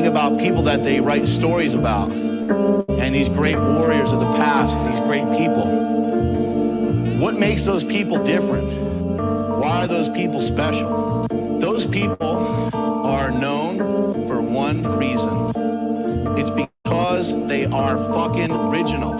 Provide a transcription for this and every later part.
think about people that they write stories about, and these great warriors of the past, these great people. What makes those people different? Why are those people special? Those people are known for one reason. It's because they are fucking original.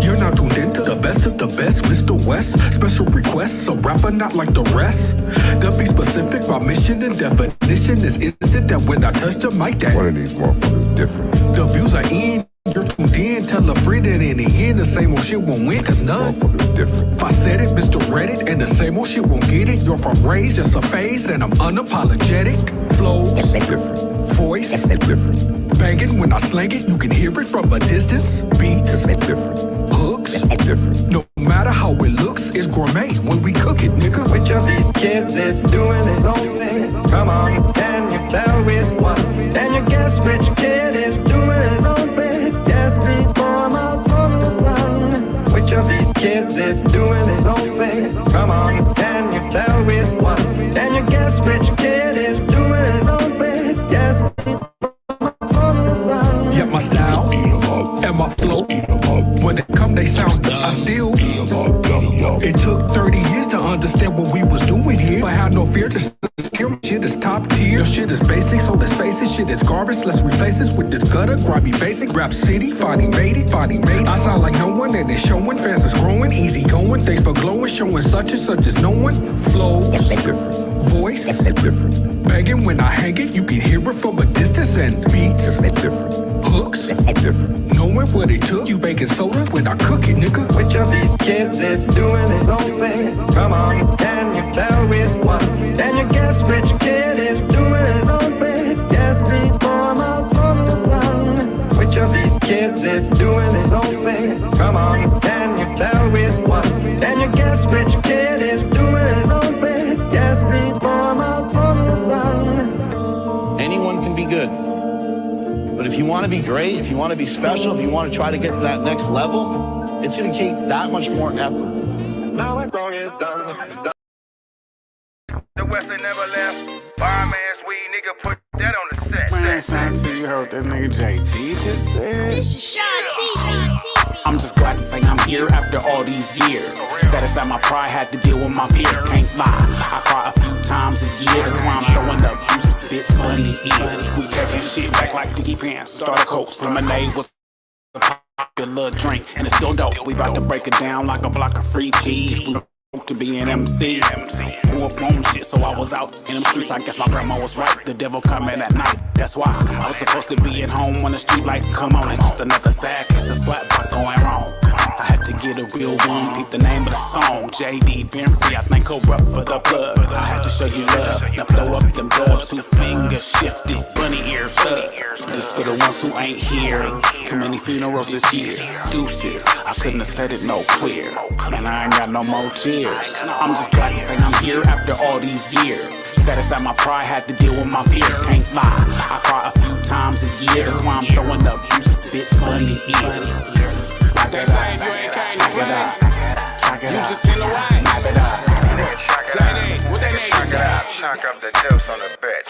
You're not tuned into the best of the best, Mr. West. Special requests, a rapper not like the rest. To be specific, my mission and definition is instant that when I touch the mic, that one of these motherfuckers different. The views are in, you're tuned in. Tell a friend that in the end, the same old shit won't win, cause none. Motherfuckers different. If I said it, Mr. Reddit, and the same old shit won't get it. You're from Rage, just a phase, and I'm unapologetic. Flows, different. Voice, different. Banging when I slang it, you can hear it from a distance. Beats, different. Hooks, different. No matter how it looks, it's gourmet when we cook it, nigga. Which of these kids is doing his own thing? Come on, can you tell which one? Can you guess which kid is doing his own thing? Guess before my tongue run. Which of these kids is doing his own thing? Come on, can you tell which one? Can you guess which kid is doing his own thing? Guess before my tongue run. Yep, my style and my flow. When it come, they sound good. I still. It took 30 years to understand what we was doing here. But have no fear to steer. Shit is top tier. Your shit is basic, so let's face it. Shit is garbage. Let's replace this with this gutter, grimy basic. Rap city, finally made it. I sound like no one, and it's showing. Fans is growing, easy going. Thanks for glowing, showing such as no one. Flows, different. Voice, different. Banging when I hang it, you can hear it from a distance. And beats, different. Hooks, different. Knowing what it took, you baking soda when I cook it, nigga. Which of these kids is doing his own thing? Come on, can you tell which one? Can you guess which kid is doing his own thing? Guess before my tongue run. Which of these kids is doing his own thing? Come on, can you tell which one? Can you guess which kid is doing his own thing? Guess before my tongue run. Anyone can be good. But if you want to be great, if you want to be special, if you want to try to get to that next level, it's going to take that much more effort. Now that song is done. The West ain't never left. Fireman's weed, nigga, put that on the set. Man, Shanti, you heard what that nigga J-Dee just said? This is Shanti. I'm just glad to say I'm here after all these years. Set aside my pride, had to deal with my fears. Can't lie, I cry a few times a year. That's why I'm throwing up juices, bitch, money in. We taking shit back like Diggy Pants. Starter Coke, lemonade was a popular drink, and it's still dope. We about to break it down like a block of free cheese. We to be an MC. Grew up on shit, so I was out in them streets. I guess my grandma was right. The devil coming at night. That's why I was supposed to be at home when the street lights come on. It's just another sad case of slap box going wrong. I had to get a real one. Peep the name of the song. J-Dee, been free. I think corrupt for the blood. I had to show you love. Now throw up them dubs. 2 fingers shifted. Bunny ears up. This for the ones who ain't here. Too many funerals this year. Deuces. I couldn't have said it no clear. Man, I ain't got no more tears. I'm just glad to say I'm here after all these years. Set aside my pride, had to deal with my fears. Can't lie, I cry a few times a year. That's why I'm throwing up juices, bitch, money in. They saying you ain't came to play. You just in the way. J-Dee, what they name? Chunk up the deuce on the bed.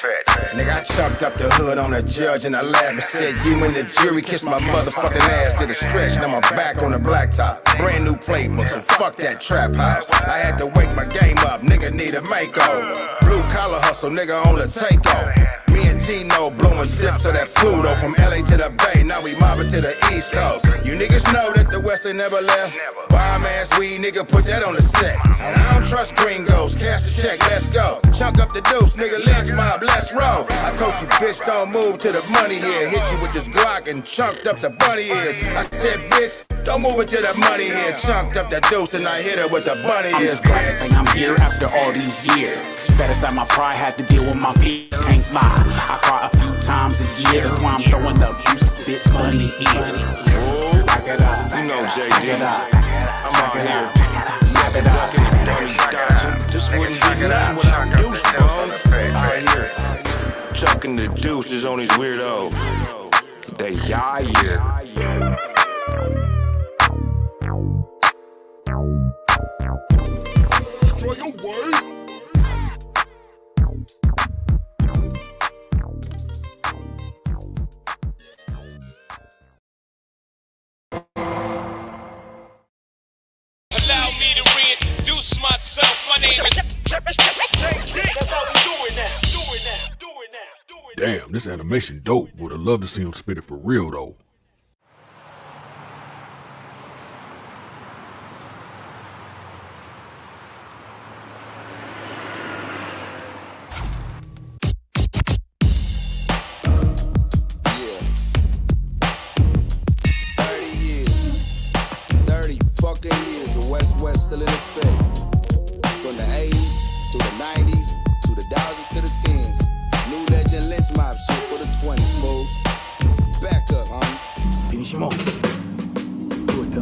Nigga, I chunked up the hood on the judge in the lab and said, you and the jury kissed my motherfucking ass. Did a stretch, now my back on the blacktop. Brand new playbook, so fuck that trap house. I had to wake my game up, nigga need a makeover. Blue collar hustle, nigga on the takeover. Me and Tino blowing zips of that Pluto from LA to the Bay, now we mobbing to the East Coast. You niggas know that the West ain't never left. Bomb ass weed, nigga, put that on the set. And I don't trust gringos, cash a check, let's go. Chunk up the deuce, nigga, lynch mob, let's roll. I told you, bitch, don't move to the money here. Hit you with this Glock and chunked up the bunny ears. I said, bitch, don't move it to the money here. Chunked up the deuce and I hit her with the bunny ears. I'm just glad to say I'm here after all these years. Set aside my pride, had to deal with my fears. Can't lie, I cry a few times a year. That's why I'm throwing up juices, bitch, money in. Back it up, you know J-Dee. Back it up, I'm out here. Back it up, Dummy dodging. This wouldn't be nothing without deuce, bro. Out here, chucking the deuces on these weirdos. They here. Destroy your word. name is J-Dee. That's how we do it now. Damn, this animation dope. Would've loved to see him spit it for real though. Still in effect. From the 80s to the 90s to the thousands to the tens. New legend lynch mob shit for the 20s, fool. Back up, homie. Finish him off. Do it,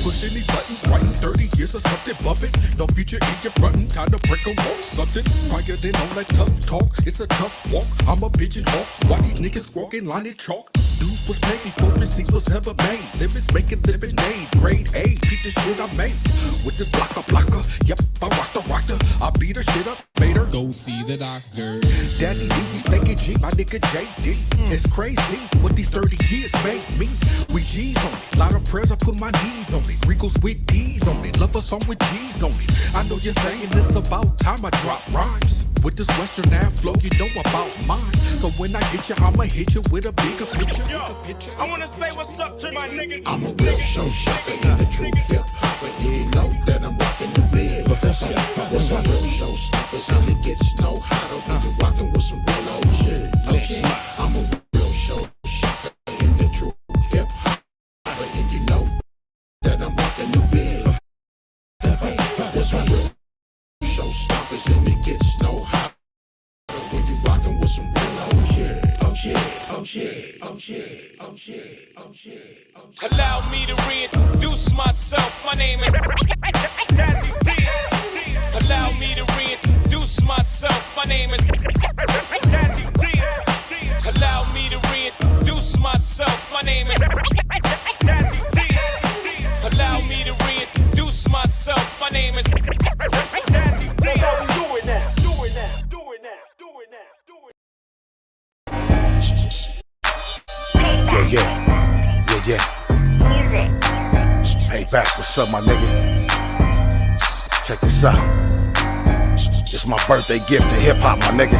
push any buttons, writing 30 years or something, bumping. No future in your frontin', time to break a walk, something. Prior than all that tough talk, it's a tough walk. I'm a pigeon hawk, why these niggas squawking line in chalk? Dudes was paid before receipts was ever made. Limits making lemonade, grade A, keep the shit I made. With this blocker, yep, I rocked her. I beat her shit up, made her go see the doctor. Dazzie, we staking G, my nigga J-Dee. It's crazy what these 30 years made me. We G's on it, lot of prayers, I put my knees on it. Regals with D's on it, love a song with G's on it. I know you're saying it's about time I drop rhymes. With this Western Ave flow, you know about mine. So when I get you, I'ma hit you with a bigger picture. Yo, I wanna say what's up to my niggas. I'm a real show shocker in the true hip hopper. You know that I'm rocking the bed. That's my real showstoppers, and it gets no hotter when you're rocking with some real old shit. I'm a real show shocker in the true hip hopper, and you know that I'm rocking the bed. That's my real showstoppers, and it gets no hotter when you're rocking with some real old shit. Allow me to reintroduce myself. My name is Dazzie. Allow me to reintroduce myself. My name is Dazzie. Allow me to reintroduce myself. My name is Dazzie. Allow me to reintroduce myself. My name is Dazzie. That's how we do it now. Yeah. Hey, back, what's up, my nigga? Check this out. It's my birthday gift to hip hop, my nigga.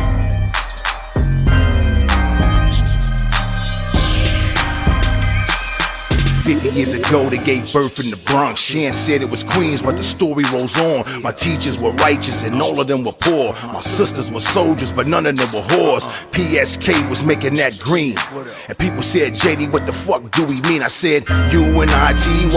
50 years ago, they gave birth in the Bronx. Shan said it was Queens, but the story rolls on. My teachers were righteous and all of them were poor. My sisters were soldiers, but none of them were whores. PSK was making that green. And people said, J-Dee, what the fuck do we mean? I said, UNITY,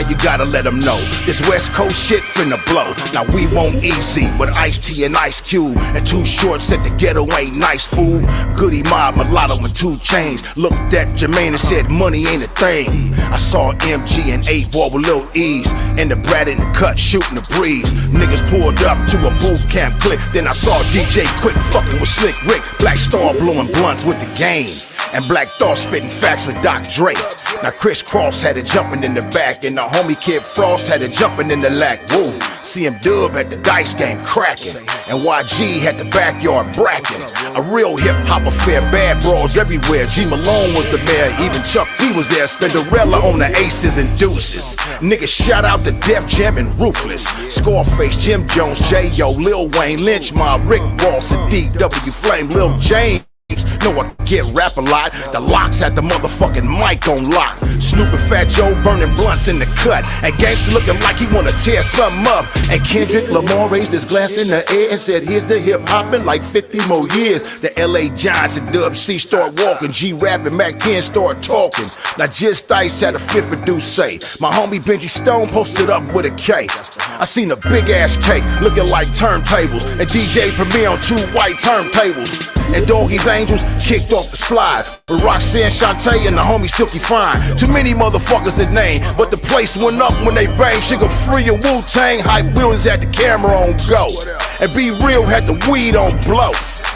you gotta let them know. This West Coast shit finna blow. Now we won't easy, but Ice-T and Ice Cube. And Too Short said the ghetto ain't nice, fool. Goody Mob, Mulatto, and 2 Chainz. Looked at Jermaine and said, money ain't a thing. I saw MG and 8-ball with Lil Ease, and the Brad in the cut shooting the breeze. Niggas pulled up to a boot camp click. Then I saw DJ Quick fucking with Slick Rick. Black Star blowing blunts with the game, and Black Thought spitting facts with Doc Dre. Now Chris Cross had it jumping in the back, and the homie Kid Frost had it jumping in the lack. Woo. CM Dub had the dice game cracking, and YG had the backyard bracking. A real hip hop affair, bad bros everywhere. G Malone was the mayor, even Chuck D was there. Spinderella on the aces and deuces. Niggas shout out to Def Jam and Ruthless. Scarface, Jim Jones, J.O., Lil Wayne, Lynch Mob, Rick Ross, and D.W. Flame, Lil James. Know I get rap a lot. The Locks had the motherfucking mic on lock. Snoop and Fat Joe burning blunts in the cut, and Gangsta looking like he wanna tear something up. And Kendrick Lamar raised his glass in the air and said, here's the hip hop in like 50 more years. The LA Giants and Dub C start walking, G-Rap and Mac 10 start talking. Now Just Ice had a fifth of Deuce. My homie Benji Stone posted up with a K. I seen a big ass cake looking like turntables, and DJ Premier on 2 white turntables. And Doggy's Angels kicked off the slide with Roxanne Shantae and the homie Silky Fine. Too many motherfuckers to name, but the place went up when they banged Sugar Free and Wu-Tang. Hype Williams had the camera on go, and Be Real had the weed on blow.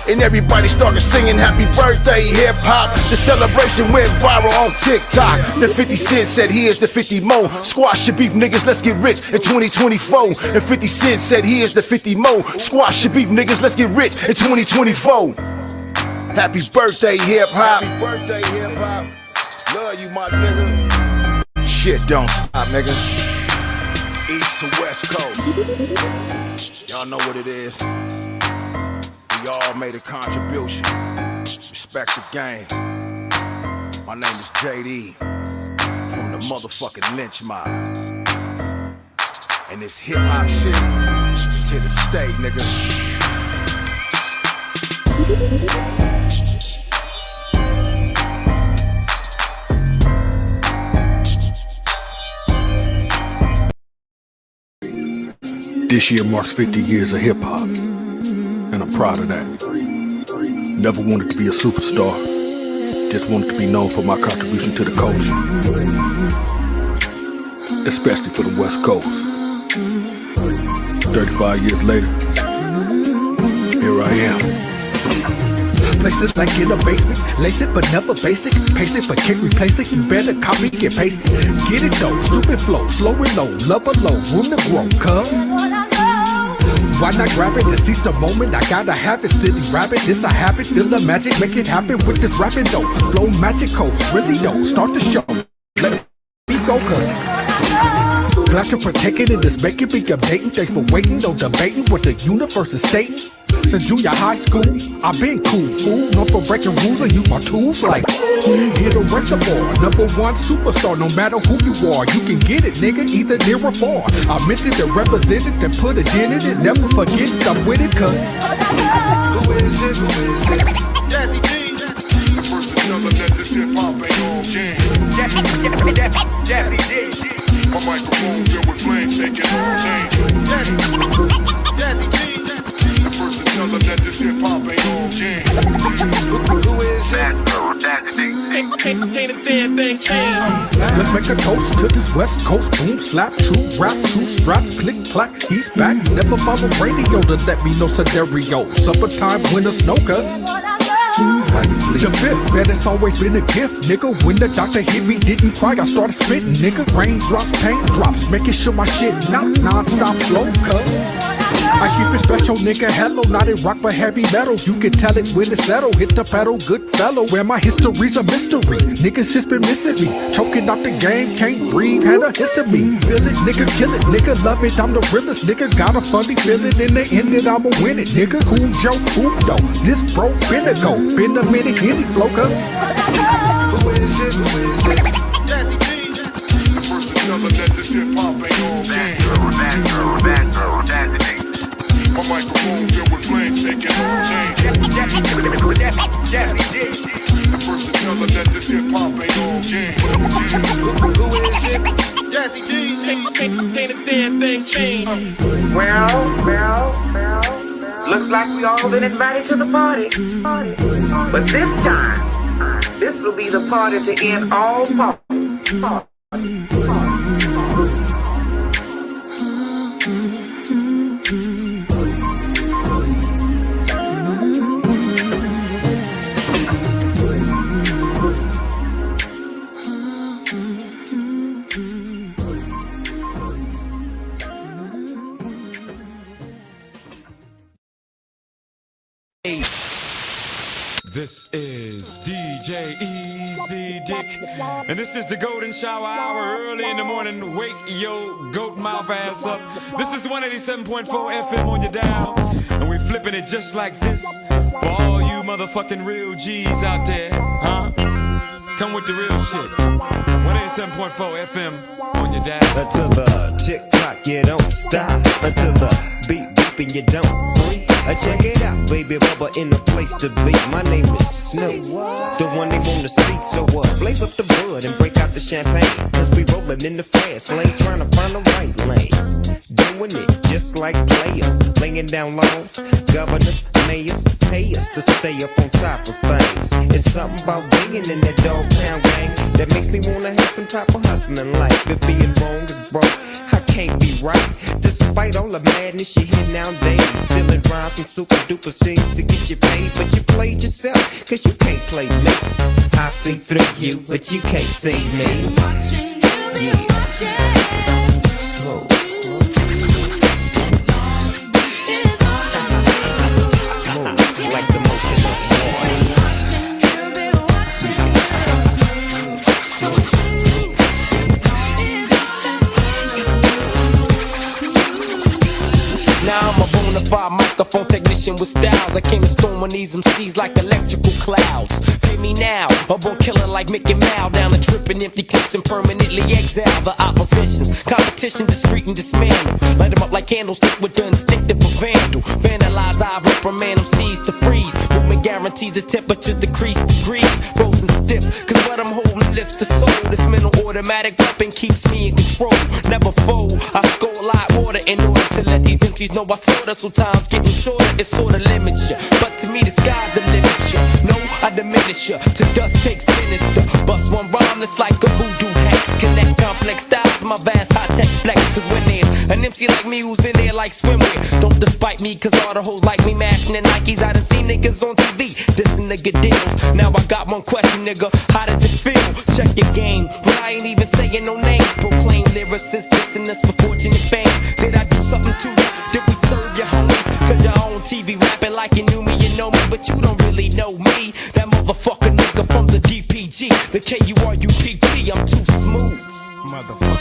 And everybody started singing happy birthday hip hop. The celebration went viral on TikTok. The 50 Cent said here's the 50 mo. Squash your beef niggas, let's get rich in 2024. And 50 Cent said here's the 50 mo. Squash your beef niggas, let's get rich in 2024. Happy birthday hip hop. Happy birthday hip hop. Love you my nigga. Shit don't stop nigga. East to West Coast. Y'all know what it is. We all made a contribution. Respect the game. My name is J-Dee from the motherfucking Lynch Mob. And this hip hop shit is here to stay, nigga. This year marks 50 years of hip hop, and I'm proud of that. Never wanted to be a superstar, just wanted to be known for my contribution to the culture, especially for the West Coast. 35 years later, here I am. Places like in a basement, lace it but never basic. Pace it but can't replace it. You better copy, get pasted. Get it though, stupid flow, slow and low, love below, room to grow, cuz. Why not grab it and seize the moment? I gotta have it, city rabbit. This a habit, feel the magic, make it happen with this rapping though. Flow magical, really though, start the show. Let me go, cuz. Glad to protect it and just make it be updating. Thanks for waiting, no debating what the universe is stating. Since junior high school, I've been cool, fool. Known for breaking rules and use my tools like hit a reservoir. #1 superstar, no matter who you are. You can get it, nigga, either near or far. I mentioned it, represented, and put it in it. And never forget it, I'm with it, cuz. Who is it? Who is it? Dazzie Dee. The first to tell her that this hip-hop ain't all games. Dazzie Dee. My microphone filled with flames taking all names. Dazzie Dee. The first to tell her that this hip-hop ain't all games. Who is it? Ain't a damn thing changed. Let's make a toast to this West Coast. Boom, slap, true rap, true straps, click, clack. He's back. Never follow radio to let me know scenario. Summertime, winter, snow, cuz. The fifth, that it's always been a gift, nigga. When the doctor hit me, didn't cry, I started spitting, nigga. Raindrops, pain drops, making sure my shit not non-stop flow, cuz. I keep it special, nigga. Hello, not in rock but heavy metal. You can tell it when it's settled. Hit the pedal, good fellow. Where my history's a mystery. Niggas just been missing me. Choking out the game, can't breathe. Had a history. Feel it, nigga, kill it, nigga. Love it, I'm the realest, nigga. Got a funny feeling in the end that I'ma win it, nigga. Cool joke, cool though. This bro been a go. Been a minute, any flow, cuz. Who is it? Who is it? Dazzie Dee. The first to tell her that this hip-hop ain't all games. My microphone filled with flames taking all names. Dazzie Dee. The first to tell her that this hip-hop ain't all games. Who is it? Dazzie Dee. Ain't a damn thing changed. Well, looks like we all been invited to the party. But this time, this will be the party to end all parties. This is DJ Easy Dick, and this is the Golden Shower Hour, early in the morning. Wake your goat mouth ass up. This is 187.4 FM on your dial, and we flipping it just like this for all you motherfucking real G's out there, huh? Come with the real shit. 187.4 FM on your dial. Until the tick-tock, you don't stop. Until the beat beeping, you don't freak. Check it out, baby, Bubba in the place to be. My name is Snoop, the one they wanna see. So blaze up the bud and break out the champagne. Cause we rollin' in the fast lane, trying to find the right lane. Doing it just like players, laying down laws. Governors, mayors, pay us to stay up on top of things. It's something about being in that dog pound gang that makes me wanna have some type of hustling life. If being wrong is broke, I can't be right. Despite all the madness you hear nowadays, stealing rhymes from super duper scenes to get you paid. But you played yourself, cause you can't play me. I see through you, but you can't see me. Yeah. Slow. Smooth, like the motion of water. mission with styles. I came to storm on these MCs like electrical clouds. Pay me now, a born killer like Mickey Mouse. Down the trip and empty clips and permanently exile the oppositions. Competition discreet and dismantle. Light them up like candlestick with the instinctive of vandal. Vandalize, I reprimand MCs to freeze. Movement guarantees the temperatures decrease degrees. Frozen stiff, cause what I'm holding lifts the soul. This mental automatic weapon keeps me in control. Never fold, I score a lot water in order to let these MCs know I slaughter. So time's getting shorter, it sorta limits ya. But to me the sky's the limit ya. No, I diminish ya, to dust takes sinister. Bust one rhyme that's like a voodoo hex. Connect complex styles to my vast high-tech flex. Cause when there's an MC like me who's in there like swimwear, don't despite me cause all the hoes like me mashing the Nikes. I done seen niggas on TV, dissing nigga deals. Now I got one question, nigga, how does it feel? Check your game, but I ain't even saying no names. Proclaim lyricists dissing us for fortune and fame. Did I do something to you? Did we serve your homies? Cause you're on TV rapping like you knew me, you know me, but you don't really know me. That motherfucker nigga from the DPG, the KURUPT, I'm too smooth. Motherfucker.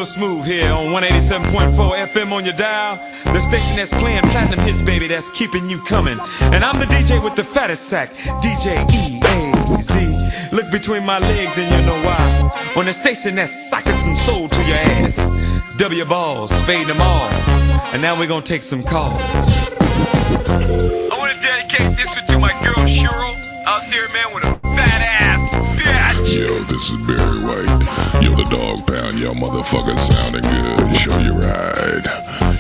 Smooth here on 187.4 FM on your dial. The station that's playing platinum hits, baby, that's keeping you coming. And I'm the DJ with the fattest sack, DJ Ep012. Look between my legs and you know why. On the station that's socking some soul to your ass. W balls, fade them all. And now we're gonna take some calls. I wanna dedicate this one to my girl Cheryl out there, man, with a fat ass. Yo, this is Barry White. Yo, the dog pound, yo, motherfucker sounding good. Show you right.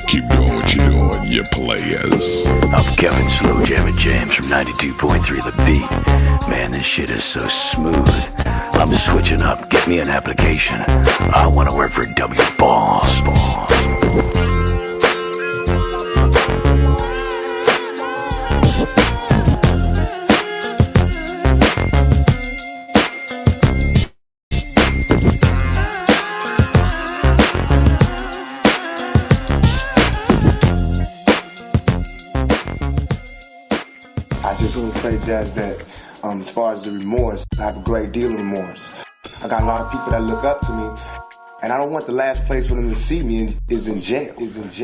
Keep doing what you're doing, you players. I'm Kevin Slow Jammin' James from 92.3 The Beat. Man, this shit is so smooth. I'm switching up. Get me an application. I want to work for W Balls. Jazz, that as far as the remorse, I have a great deal of remorse. I got a lot of people that look up to me, and I don't want the last place for them to see me is in jail.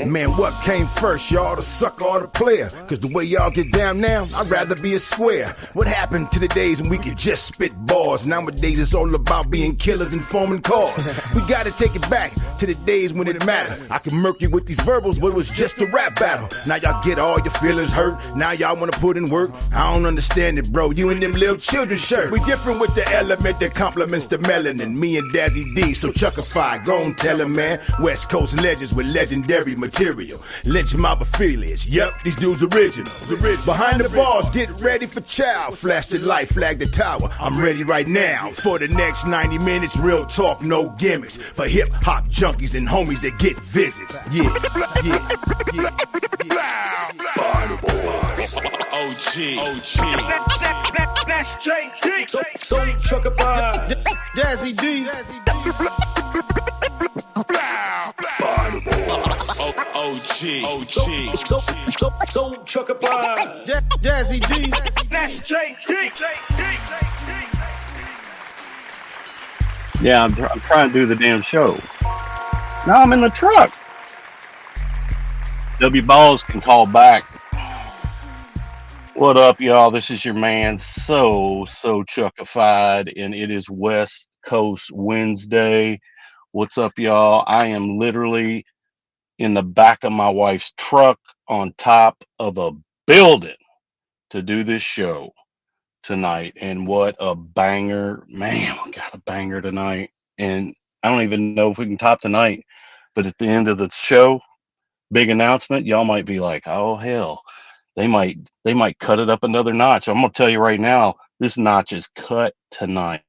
Man, what came first, y'all, the sucker or the player? Cause the way y'all get down now, I'd rather be a square. What happened to the days when we could just spit bars? Nowadays it's all about being killers and forming cars. We gotta take it back to the days when it mattered. I could murk you with these verbals, but it was just a rap battle. Now y'all get all your feelings hurt. Now y'all wanna put in work. I don't understand it, bro. You and them little children shirt. We different with the element that complements the melanin. Me and Dazzie D, so chuckify. Go on, tell him, man. West Coast legends with legendary material. Lynch mob affiliates. Yup, these dudes original. Behind the bars, get ready for chow. Flash the light, flag the tower. I'm ready right now for the next 90 minutes. Real talk, no gimmicks. For hip hop junkies and homies that get visits. Yeah. Behind the bars. OG. That's J-Dee. So chuckify. Dazzie D. So chuckify. Dazzie D. That's J-Dee. Yeah, I'm trying to do the damn show. Now I'm in the truck. W Balls can call back. What up, y'all? This is your man, so chuckified, and it is West Coast Wednesday. What's up, y'all? I am literally in the back of my wife's truck on top of a building to do this show tonight. And what a banger. Man, we got a banger tonight. And I don't even know if we can top tonight, but at the end of the show, big announcement, y'all might be like, oh hell, they might cut it up another notch. I'm gonna tell you right now, this notch is cut tonight.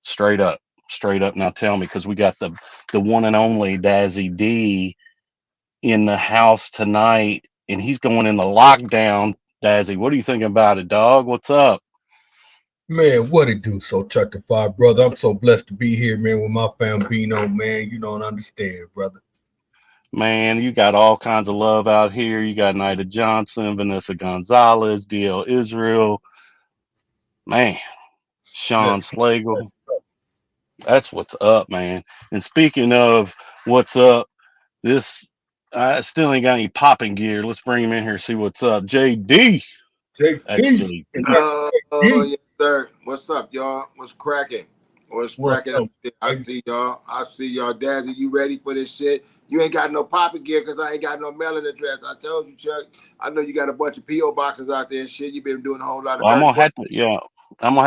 Straight up. Straight up. Now tell me, because we got the one and only Dazzie D in the house tonight, and he's going in the lockdown. Dazzie, what are you thinking about it, dog? What's up? Man, what it do? So Chuckified, brother. I'm so blessed to be here, man, with my fam Bino, man. You don't understand, brother. Man, you got all kinds of love out here. You got Nida Johnson, Vanessa Gonzalez, DL Israel, man, Sean Let's Slagle. That's what's up, man. And speaking of what's up, this I still ain't got any popping gear. Let's bring him in here, see what's up. J-Dee. That's J-Dee. J-Dee. Oh, yes, sir. What's up, y'all? What's cracking? What's What's cracking? up? I see y'all. I see y'all. Dazzie, you ready for this shit? You ain't got no popping gear because I ain't got no mailing address. I told you, Chuck. I know you got a bunch of P.O. boxes out there and shit. You've been doing a whole lot of Well, dirty work. I'm gonna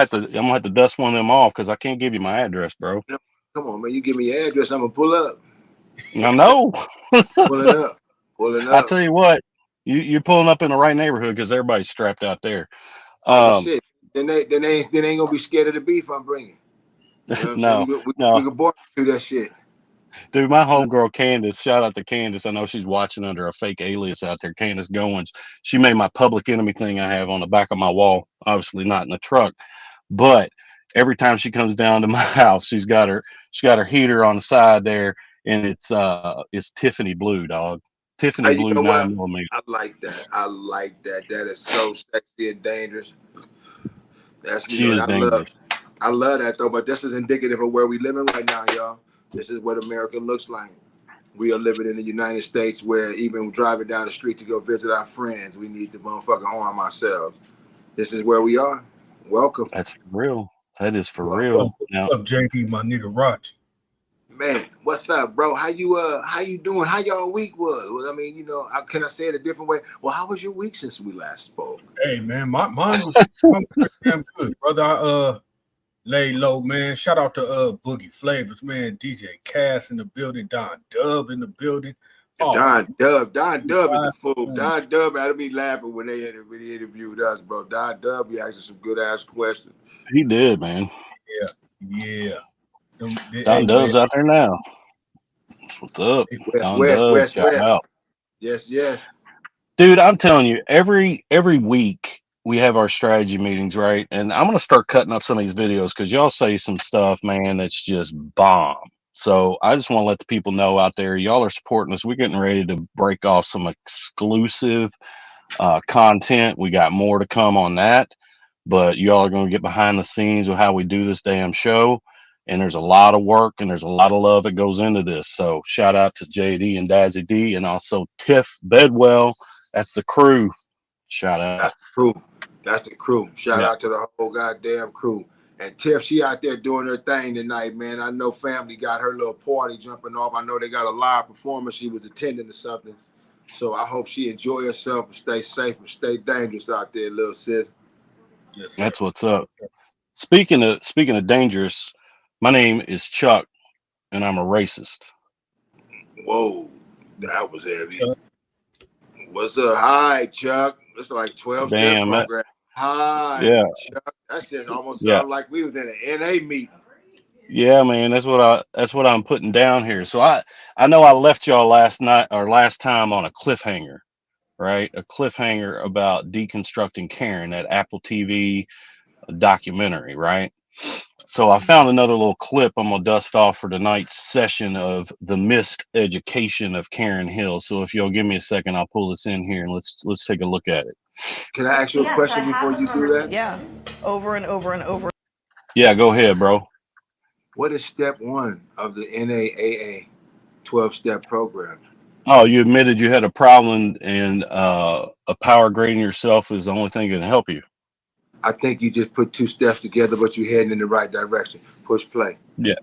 have to dust one of them off because I can't give you my address, bro. Come on, man. You give me your address, I'm gonna pull up. I know. Pulling up. Pulling I up. tell you what, you're pulling up in the right neighborhood because everybody's strapped out there. Oh, well, shit. Then they ain't gonna be scared of the beef I'm bringing. You know what I'm No, saying? no. We can barbecue that shit. Dude, my homegirl Candace, shout out to Candace. I know she's watching under a fake alias out there. Candace Goins. She made my public enemy thing I have on the back of my wall. Obviously not in the truck, but every time she comes down to my house, she's got her heater on the side there, and it's Tiffany blue, dog. Tiffany Hey, you blue know what? 9mm. I like that. I like that. That is so sexy and dangerous. That's She is dangerous. I love that though. But this is indicative of where we living right now, y'all. This is what America looks like. We are living in the United States where even driving down the street to go visit our friends, we need to motherfucking arm ourselves. This is where we are. Welcome. That's for real. That is for Welcome. real. Now, What's up, JD, my nigga Roch? Man, what's up, bro? How you doing? How y'all week was? Well, I mean, can I say it a different way? Well, how was your week since we last spoke? Hey, man, mine was pretty damn good, brother. I lay low, man. Shout out to Boogie Flavors, man. DJ Cass in the building, Don Dub in the building. Oh, Don Dub is a fool. Don Dub had me laughing when they interviewed us, bro. Don Dub be asking some good ass questions. he did, man. Yeah. Don Dub's out there now. That's what's up. Don Dub, shout out. Yes. Dude, I'm telling you, every week we have our strategy meetings, right? And I'm gonna start cutting up some of these videos because y'all say some stuff, man, that's just bomb. So I just want to let the people know out there, y'all are supporting us. We're getting ready to break off some exclusive content. We got more to come on that, but y'all are gonna get behind the scenes with how we do this damn show. And there's a lot of work and there's a lot of love that goes into this. So shout out to J-Dee and Dazzie D and also Tiff Bedwell. That's the crew. Shout out. That's the crew. Shout out to the whole goddamn crew. And Tiff, she out there doing her thing tonight, man. I know family got her little party jumping off. I know they got a live performance she was attending or something. So I hope she enjoy herself and stay safe and stay dangerous out there, little sis. Yes, sir. That's what's up. Speaking of dangerous, my name is Chuck and I'm a racist. Whoa, that was heavy. What's up? Hi, Chuck. It's like 12-step program. Hi, yeah. Chuck. That shit almost sounded like we was in an NA meeting. Yeah, man, that's what I'm putting down here. So I know I left y'all last time on a cliffhanger, right? A cliffhanger about deconstructing Karen, that Apple TV documentary, right? So I found another little clip I'm gonna dust off for tonight's session of the missed education of Karen Hill. So if you'll give me a second, I'll pull this in here and let's take a look at it. Can I ask you a question before you do that? Yeah, over and over and over. Yeah, go ahead, bro. What is step 1 of the NAAA 12-step program? Oh, you admitted you had a problem and a power grading yourself is the only thing that can help you. I think you just put 2 steps together, but you're heading in the right direction. Push play. Yeah.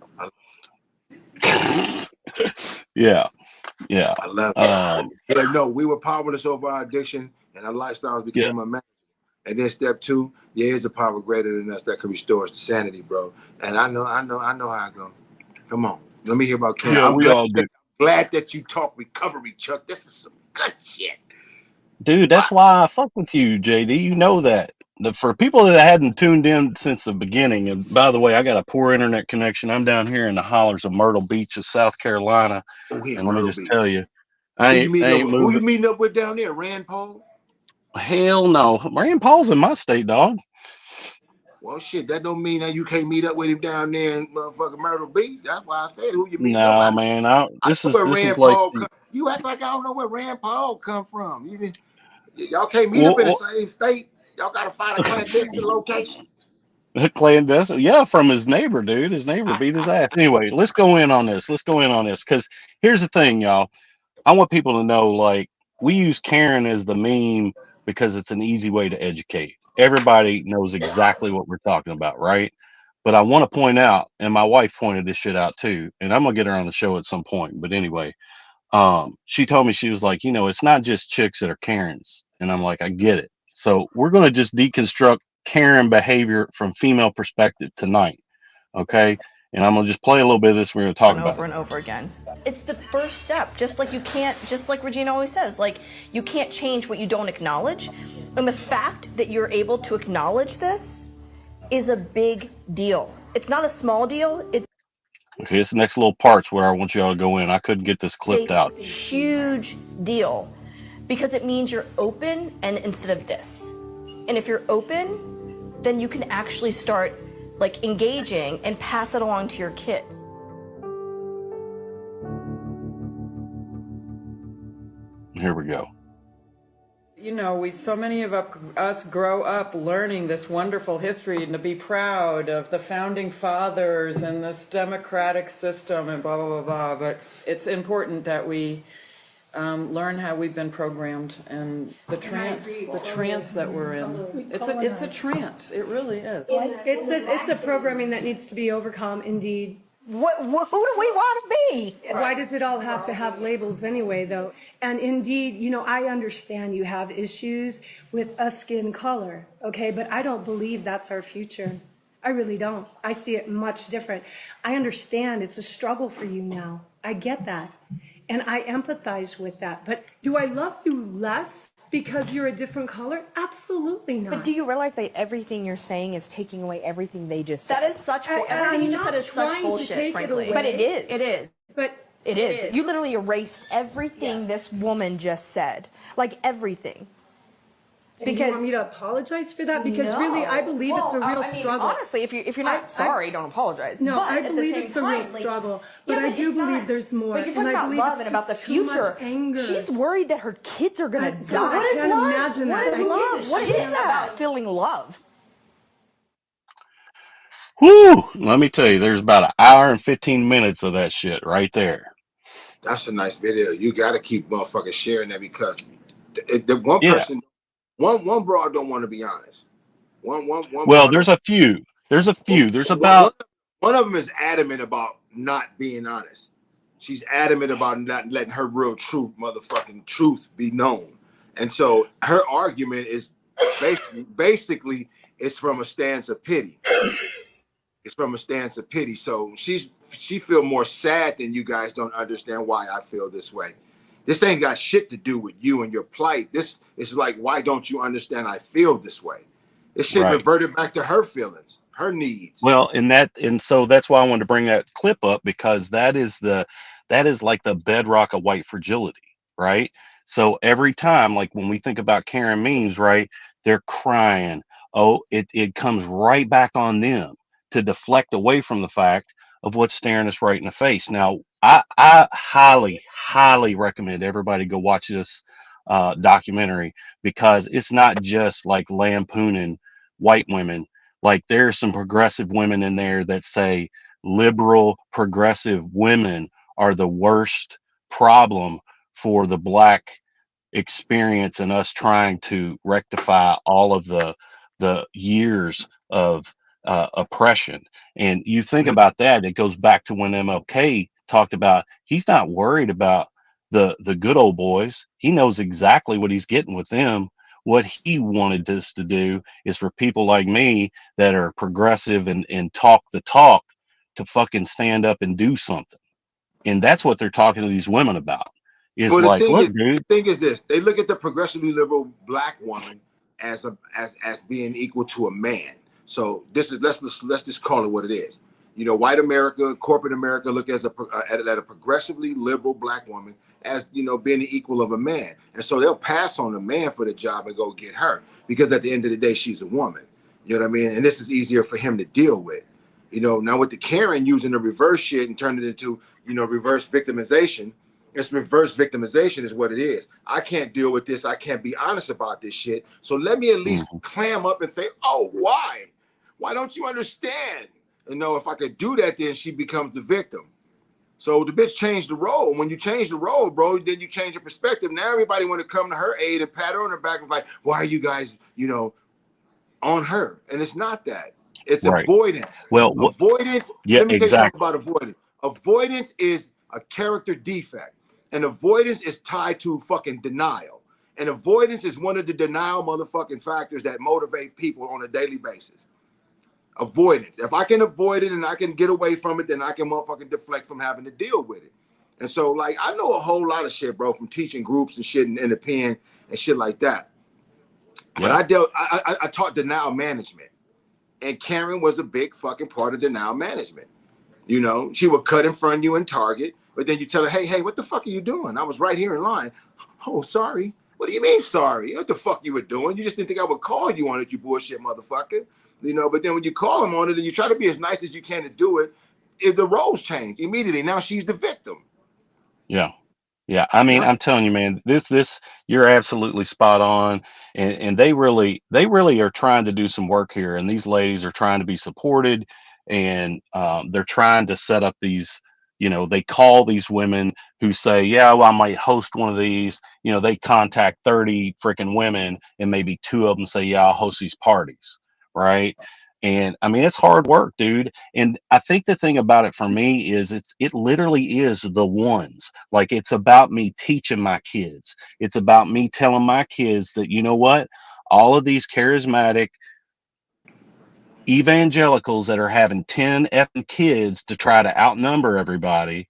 Yeah. I love it. Yeah, no, we were powerless over our addiction and our lifestyles became unmanageable. And then step 2, there is a power greater than us that can restore us to sanity, bro. And I know how I go. Come on. Let me hear about Karen. Yeah, we all do. Glad that you talk recovery, Chuck. This is some good shit. Dude, that's why I fuck with you, JD. You know that. For people that hadn't tuned in since the beginning, and by the way, I got a poor internet connection. I'm down here in the hollers of Myrtle Beach of South Carolina, Oh, here, and let me Myrtle just Beach. tell you, I ain't Who you moving. meeting up with down there? Rand Paul? Hell no. Rand Paul's in my state, dog. Well, shit, that don't mean that you can't meet up with him down there in motherfucking Myrtle Beach. That's why I said who you meeting up. Nah, man. I This know is where this is Rand like Paul the, come. You act like I don't know where Rand Paul come from. Y'all can't meet up in the well, same state. Y'all gotta find a clandestine location. clandestine. Yeah, from his neighbor, dude. His neighbor beat his ass. Anyway, let's go in on this. Let's go in on this because here's the thing, y'all. I want people to know, like, we use Karen as the meme because it's an easy way to educate. Everybody knows exactly what we're talking about, right? But I want to point out, and my wife pointed this shit out too, and I'm gonna get her on the show at some point. But anyway, she told me, she was like, it's not just chicks that are Karens, and I'm like, I get it. So we're gonna just deconstruct Karen behavior from female perspective tonight, okay? And I'm gonna just play a little bit of this. We're gonna talk And about over it. and over again. It's the first step. Just like you can't, just like Regina always says, like you can't change what you don't acknowledge. And the fact that you're able to acknowledge this is a big deal. It's not a small deal. It's Okay, this next little part's where I want y'all to go in. I couldn't get this clipped a out. huge deal because it means you're open and instead of this. And if you're open, then you can actually start like engaging and pass it along to your kids. Here we go. So many of us grow up learning this wonderful history and to be proud of the founding fathers and this democratic system and blah, blah, blah, blah. But it's important that we learn how we've been programmed and the trance that we're in. It's a trance. It really is. It's a programming that needs to be overcome, indeed. Who do we want to be? Why does it all have to have labels anyway, though? And indeed, I understand you have issues with a skin color, okay? But I don't believe that's our future. I really don't. I see it much different. I understand it's a struggle for you now. I get that. And I empathize with that. But do I love you less because you're a different color? Absolutely not. But do you realize that everything you're saying is taking away everything they just said? That is such everything you just said is such bullshit, frankly. But it is. It is. But it is. You literally erased everything this woman just said. Like everything. Because you want me to apologize for that? Because really, I believe it's a real struggle. Honestly, if you're not sorry, don't apologize. No, but I believe it's a real struggle. But I do believe there's more. But you're talking about love and about the future. She's worried that her kids are going to die. What is love? What is love? What is that about? Feeling love. Whoo! Let me tell you, there's about an hour and 15 minutes of that shit right there. That's a nice video. You got to keep motherfucking sharing that because the one person, one broad don't want to be honest. Well, there's a few. There's a few. There's about one of them is adamant about not being honest. She's adamant about not letting her real motherfucking truth be known. And so her argument is basically it's from a stance of pity. It's from a stance of pity. So she feel more sad than you guys don't understand why I feel this way. This ain't got shit to do with you and your plight. This is like, why don't you understand I feel this way? This shit reverted back to her feelings, her needs. Well, and so that's why I wanted to bring that clip up because that is like the bedrock of white fragility, right? So every time, like when we think about Karen memes, right, they're crying. Oh, it comes right back on them to deflect away from the fact of what's staring us right in the face. Now, I highly, highly recommend everybody go watch this documentary because it's not just like lampooning white women. Like there's some progressive women in there that say liberal progressive women are the worst problem for the black experience and us trying to rectify all of the years of oppression. And you think about that, it goes back to when MLK talked about he's not worried about the good old boys. He knows exactly what he's getting with them. What he wanted us to do is for people like me that are progressive and talk the talk to fucking stand up and do something. And that's what they're talking to these women about. Is Well, like, look, dude. the thing is this: they look at the progressively liberal black woman as being equal to a man. So this is let's just call it what it is. You know, white America, corporate America look at a progressively liberal black woman as, you know, being the equal of a man, and so they'll pass on a man for the job and go get her because at the end of the day she's a woman. You know what I mean? And this is easier for him to deal with. You know, now with the Karen using the reverse shit and turning it into, you know, reverse victimization. It's reverse victimization is what it is. I can't deal with this. I can't be honest about this shit. So let me at least clam up and say, oh, why? Why don't you understand? You know, if I could do that, then she becomes the victim. So the bitch changed the role. When you change the role, bro, then you change your perspective. Now everybody want to come to her aid and pat her on her back and like, why are you guys, you know, on her? And it's not that. It's Right. avoidance. Well, Avoidance. yeah, Let me tell you exactly. something about avoidance. Avoidance is a character defect. And avoidance is tied to fucking denial. And avoidance is one of the denial motherfucking factors that motivate people on a daily basis. Avoidance. If I can avoid it and I can get away from it, then I can motherfucking deflect from having to deal with it. And so, like, I know a whole lot of shit, bro, from teaching groups and shit in the pen and shit like that. But I taught denial management. And Karen was a big fucking part of denial management. You know, she would cut in front of you in Target, but then you tell her, hey, what the fuck are you doing? I was right here in line. Oh, sorry. What do you mean sorry? You know what the fuck you were doing? You just didn't think I would call you on it, you bullshit motherfucker. You know, but then when you call them on it and you try to be as nice as you can to do it, if the roles change immediately. Now she's the victim. Yeah. Yeah. I mean, I'm telling you, man, this, you're absolutely spot on. And they really are trying to do some work here. And these ladies are trying to be supported, and they're trying to set up these, you know, they call these women who say, yeah, well, I might host one of these, you know, they contact 30 freaking women and maybe 2 of them say, yeah, I'll host these parties. Right. And I mean, it's hard work, dude. And I think the thing about it for me is it literally is the ones. Like, it's about me teaching my kids. It's about me telling my kids that, you know what? All of these charismatic evangelicals that are having 10 effing kids to try to outnumber everybody,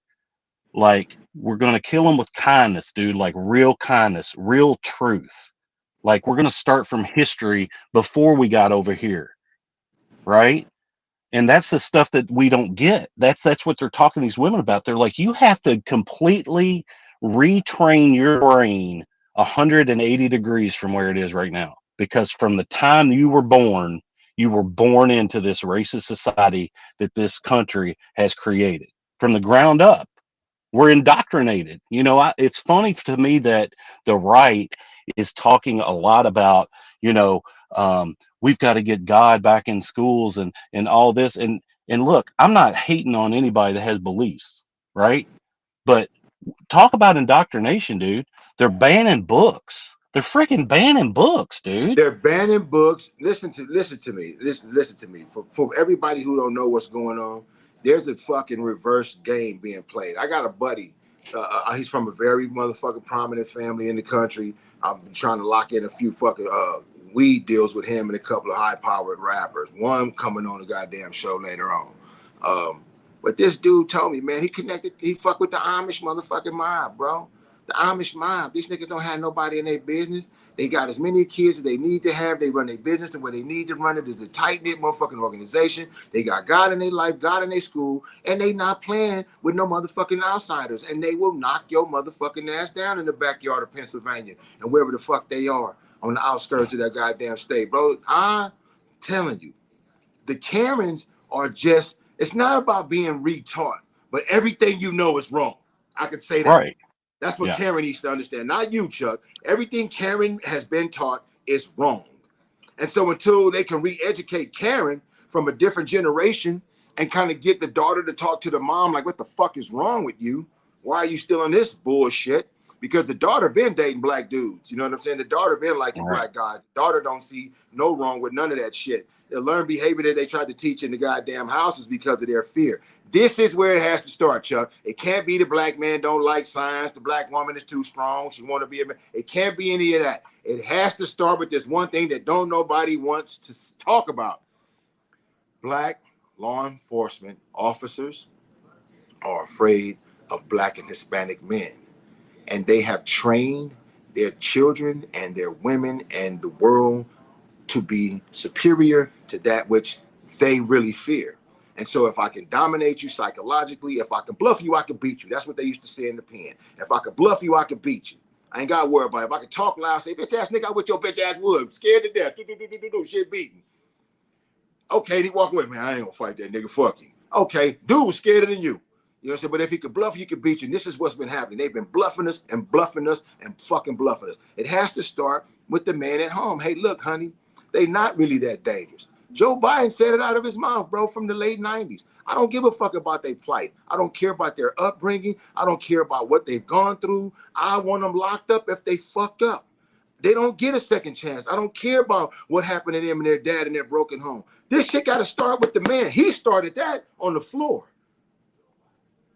like, we're going to kill them with kindness, dude. Like, real kindness, real truth. Like, we're going to start from history before we got over here. Right. And that's the stuff that we don't get. That's what they're talking to these women about. They're like, you have to completely retrain your brain 180 degrees from where it is right now. Because from the time you were born into this racist society that this country has created from the ground up. We're indoctrinated. You know, it's funny to me that the right is talking a lot about, you know, we've got to get God back in schools and all this. And look, I'm not hating on anybody that has beliefs, right? But talk about indoctrination, dude. They're banning books. They're freaking banning books, dude. They're banning books. Listen to me. Listen to me. For everybody who don't know what's going on, there's a fucking reverse game being played. I got a buddy. He's from a very motherfucking prominent family in the country. I'm trying to lock in a few fucking weed deals with him and a couple of high-powered rappers. One coming on the goddamn show later on. But this dude told me, man, he fuck with the Amish motherfucking mob, bro. The Amish mob. These niggas don't have nobody in their business. They got as many kids as they need to have. They run their business the way they need to run it. It's a tight-knit motherfucking organization. They got God in their life, God in their school, and they not playing with no motherfucking outsiders. And they will knock your motherfucking ass down in the backyard of Pennsylvania and wherever the fuck they are on the outskirts of that goddamn state, bro. I'm telling you, the Karens are just, it's not about being retaught, but everything you know is wrong. I could say that. Right. That's what Karen needs to understand. Not you, Chuck. Everything Karen has been taught is wrong. And so until they can re-educate Karen from a different generation and kind of get the daughter to talk to the mom, like, what the fuck is wrong with you? Why are you still on this bullshit? Because the daughter been dating black dudes. You know what I'm saying? The daughter been liking black guys. The daughter don't see no wrong with none of that shit. The learned behavior that they tried to teach in the goddamn house is because of their fear. This is where it has to start, Chuck. It can't be the black man don't like science. The black woman is too strong. She want to be a man. It can't be any of that. It has to start with this one thing that don't nobody wants to talk about. Black law enforcement officers are afraid of Black and Hispanic men. And they have trained their children and their women and the world to be superior to that which they really fear. And so if I can dominate you psychologically, if I can bluff you, I can beat you. That's what they used to say in the pen. If I can bluff you, I can beat you. I ain't got to worry about it. If I can talk loud, say, bitch ass nigga, I with your bitch ass wood. Scared to death. Shit beating. Okay, he walk away. Man, I ain't gonna fight that nigga. Fuck you. Okay, dude was scared than you. You know what I'm saying? But if he could bluff, he could beat you. And this is what's been happening. They've been bluffing us and bluffing us and fucking bluffing us. It has to start with the man at home. Hey, look, honey, they not really that dangerous. Joe Biden said it out of his mouth, bro, from the late 90s. I don't give a fuck about their plight. I don't care about their upbringing. I don't care about what they've gone through. I want them locked up if they fuck up. They don't get a second chance. I don't care about what happened to them and their dad and their broken home. This shit got to start with the man. He started that on the floor.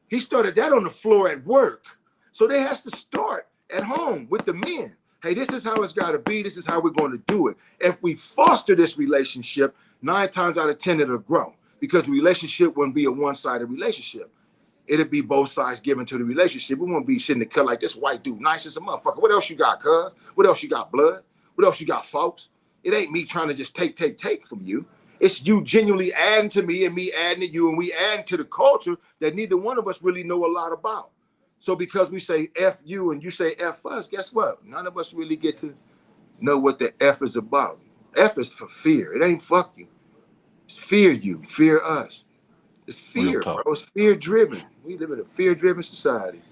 He started that on the floor at work. So they has to start at home with the men. Hey, this is how it's got to be. This is how we're going to do it. If we foster this relationship, 9 times out of 10, it'll grow. Because the relationship wouldn't be a one-sided relationship. It'll be both sides given to the relationship. We won't be sitting in the cut like this white dude, nice as a motherfucker. What else you got, cuz? What else you got, blood? What else you got, folks? It ain't me trying to just take from you. It's you genuinely adding to me and me adding to you and we adding to the culture that neither one of us really know a lot about. So because we say F you and you say F us, guess what? None of us really get to know what the F is about. F is for fear. It ain't fuck you. It's fear you, fear us. It's fear, bro. It's fear-driven. We live in a fear-driven society.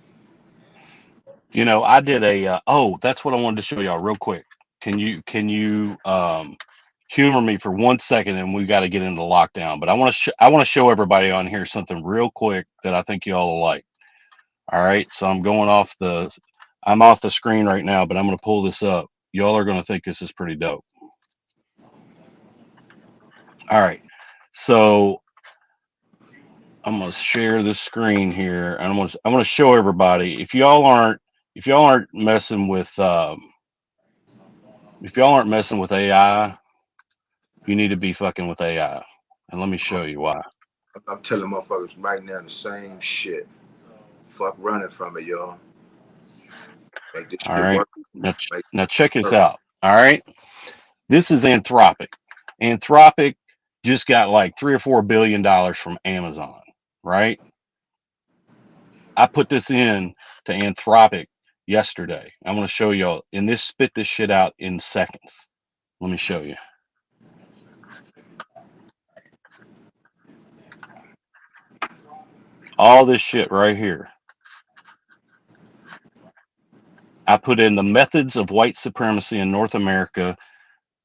You know, I did a that's what I wanted to show y'all real quick. Can you humor me for 1 second, and we got to get into lockdown. But I want to show everybody on here something real quick that I think y'all will like. All right, so I'm off the screen right now, but I'm going to pull this up. Y'all are going to think this is pretty dope. All right, so I'm going to share the screen here, and I'm going to show everybody. If y'all aren't messing with AI, you need to be fucking with AI. And let me show you why. I'm telling motherfuckers right now the same shit. Fuck running from it, y'all. Make this All shit right. work. Now check this out. All right. This is Anthropic. Anthropic just got like $3 or $4 billion from Amazon, right? I put this in to Anthropic yesterday. I'm going to show y'all, and this spit this shit out in seconds. Let me show you. All this shit right here. I put in the methods of white supremacy in North America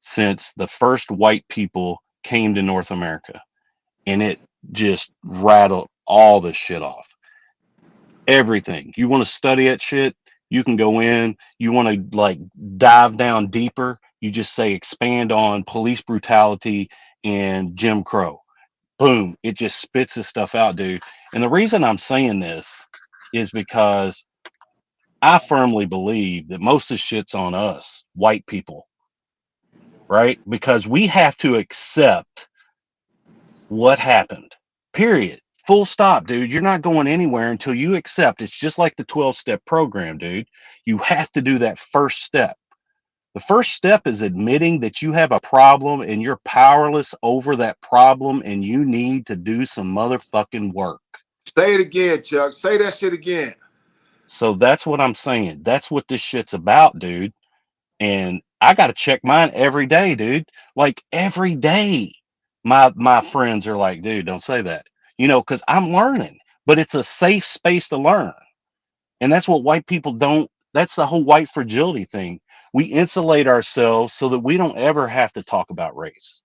since the first white people came to North America. And it just rattled all this shit off. Everything. You want to study that shit, you can go in. You want to like dive down deeper, you just say expand on police brutality and Jim Crow. Boom, it just spits this stuff out, dude. And the reason I'm saying this is because I firmly believe that most of the shit's on us, white people, right? Because we have to accept what happened, period. Full stop, dude. You're not going anywhere until you accept. It's just like the 12-step program, dude. You have to do that first step. The first step is admitting that you have a problem and you're powerless over that problem and you need to do some motherfucking work. Say it again, Chuck. Say that shit again. So that's what I'm saying. That's what this shit's about, dude. And I got to check mine every day, dude. Like every day. My friends are like, dude, don't say that. You know, because I'm learning, but it's a safe space to learn. And that's what white people don't, that's the whole white fragility thing. We insulate ourselves so that we don't ever have to talk about race.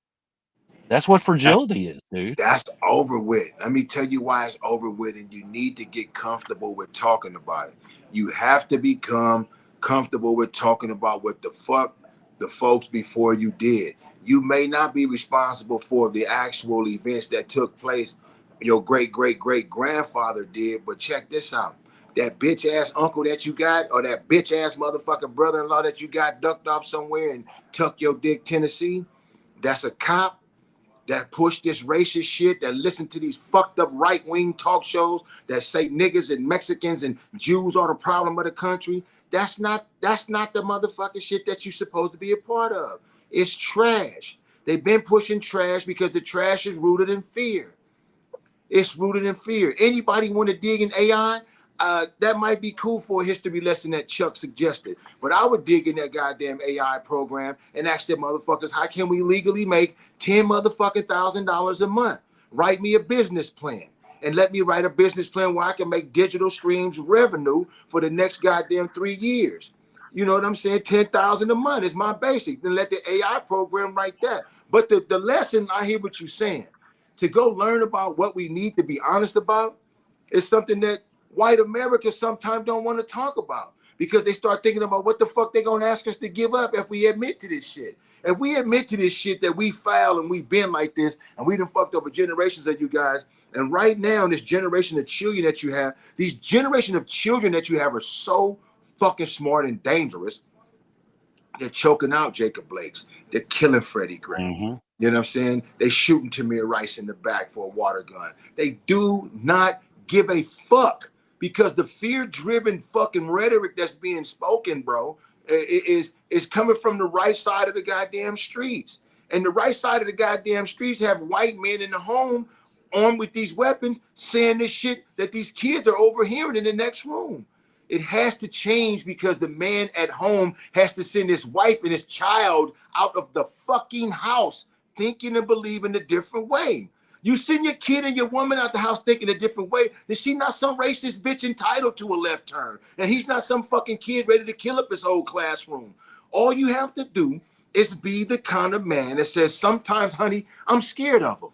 That's what fragility is, dude. That's over with. Let me tell you why it's over with, and you need to get comfortable with talking about it. You have to become comfortable with talking about what the fuck the folks before you did. You may not be responsible for the actual events that took place. Your great-great-great-grandfather did, but check this out. That bitch ass uncle that you got, or that bitch ass motherfucking brother-in-law that you got ducked off somewhere and tuck your dick Tennessee, that's a cop. that push this racist shit, that listen to these fucked up right-wing talk shows that say niggas and Mexicans and Jews are the problem of the country. That's not the motherfucking shit that you're supposed to be a part of. It's trash. They've been pushing trash because the trash is rooted in fear. It's rooted in fear. Anybody want to dig in AI? That might be cool for a history lesson that Chuck suggested. But I would dig in that goddamn AI program and ask them motherfuckers, how can we legally make $10,000 a month? Write me a business plan. And let me write a business plan where I can make digital streams revenue for the next goddamn 3 years. You know what I'm saying? 10,000 a month is my basic. Then let the AI program write that. But the lesson, I hear what you're saying. To go learn about what we need to be honest about is something that white America sometimes don't want to talk about because they start thinking about what the fuck they're going to ask us to give up if we admit to this shit. If we admit to this shit that we foul and we've been like this and we done fucked over generations of you guys, and right now in this generation of children that you have, these generation of children that you have are so fucking smart and dangerous. They're choking out Jacob Blakes. They're killing Freddie Gray. Mm-hmm. You know what I'm saying? They shooting Tamir Rice in the back for a water gun. They do not give a fuck because the fear-driven fucking rhetoric that's being spoken, bro, is coming from the right side of the goddamn streets. And the right side of the goddamn streets have white men in the home armed with these weapons saying this shit that these kids are overhearing in the next room. It has to change because the man at home has to send his wife and his child out of the fucking house thinking and believing a different way. You send your kid and your woman out the house thinking a different way, then she's not some racist bitch entitled to a left turn. And he's not some fucking kid ready to kill up his whole classroom. All you have to do is be the kind of man that says, sometimes, honey, I'm scared of them.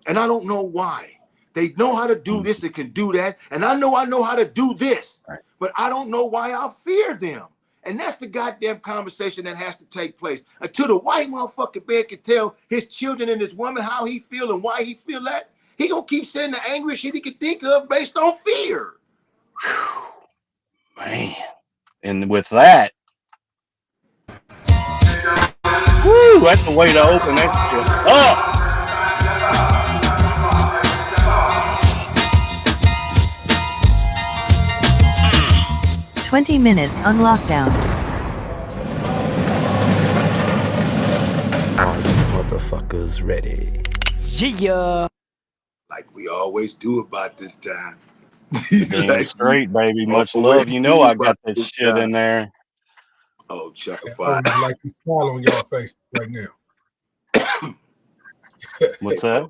And I don't know why. They know how to do this and can do that. And I know how to do this, but I don't know why I fear them. And that's the goddamn conversation that has to take place. Until the white motherfucking man can tell his children and his woman how he feel and why he feel that, he gonna keep saying the angriest shit he can think of based on fear. Man. And with that, woo, that's the way to open that shit up. 20 minutes on lockdown. Motherfuckers ready. Yeah. Like we always do about this time. Damn Like, straight, baby. Much always love. You know do I got about that this shit time. in there. Oh, Chuck, Like you smile on y'all face right now. What's that?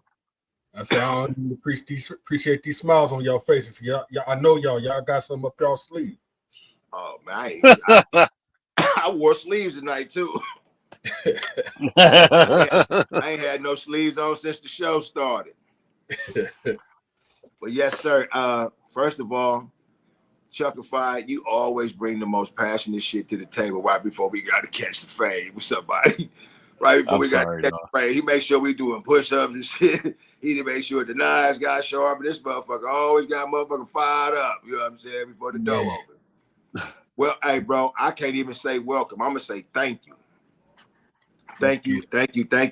I say I don't even appreciate these smiles on y'all faces. Y'all, I know y'all got something up y'all sleeve. Oh man, I wore sleeves tonight too. I ain't had no sleeves on since the show started. But yes, sir. First of all, Chuckified, you always bring the most passionate shit to the table right before we got to catch the fade with somebody. Right before we got to catch the fade. He makes sure we doing push-ups and shit. He to make sure the knives got sharp. And this motherfucker always got motherfucker fired up. You know what I'm saying? Before the door open. Well, hey, bro, I can't even say welcome. I'm going to say thank you. Thank you.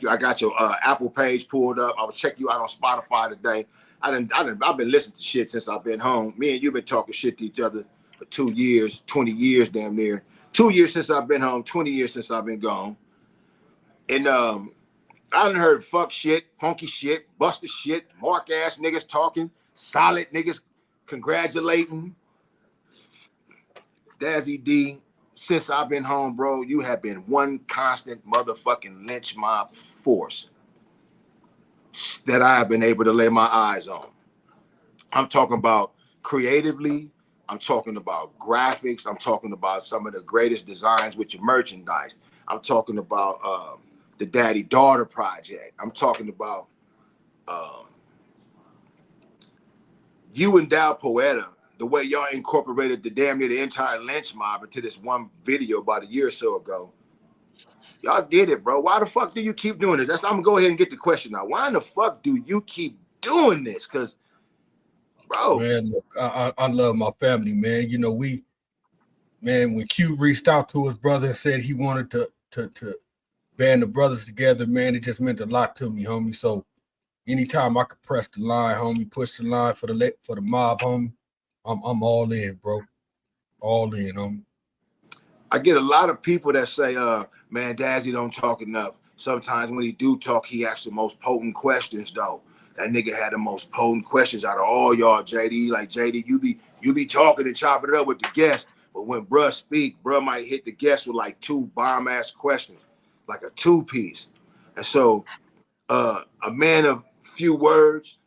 I got your Apple page pulled up. I was checking you out on Spotify today. I've been listening to shit since I've been home. Me and you've been talking shit to each other for 2 years, 20 years damn near. 2 years since I've been home, 20 years since I've been gone. And I done heard fuck shit, funky shit, busted shit, mark ass niggas talking, solid niggas congratulating. Dazzie D, since I've been home, bro, you have been one constant motherfucking lynch mob force that I have been able to lay my eyes on. I'm talking about creatively. I'm talking about graphics. I'm talking about some of the greatest designs with your merchandise. I'm talking about the Daddy-Daughter Project. I'm talking about you and Dal Poeta, the way y'all incorporated the damn near the entire lynch mob into this one video about a year or so ago. Y'all did it, bro. Why the fuck do you keep doing this? I'm gonna go ahead and get the question now. Why in the fuck do you keep doing this? Because, bro, man, look, I love my family, man. You know, when Q reached out to his brother and said he wanted to band of brothers together, man, it just meant a lot to me, homie. So anytime I could press the line, homie, push the line for the mob, homie, I'm all in, bro. All in, homie. I get a lot of people that say, man, Dazzie don't talk enough. Sometimes when he do talk, he asks the most potent questions, though. That nigga had the most potent questions out of all y'all, J-Dee. Like, J-Dee, you be talking and chopping it up with the guest, but when bruh speak, bruh might hit the guest with like 2 bomb-ass questions, like a 2-piece. And so, a man of few words,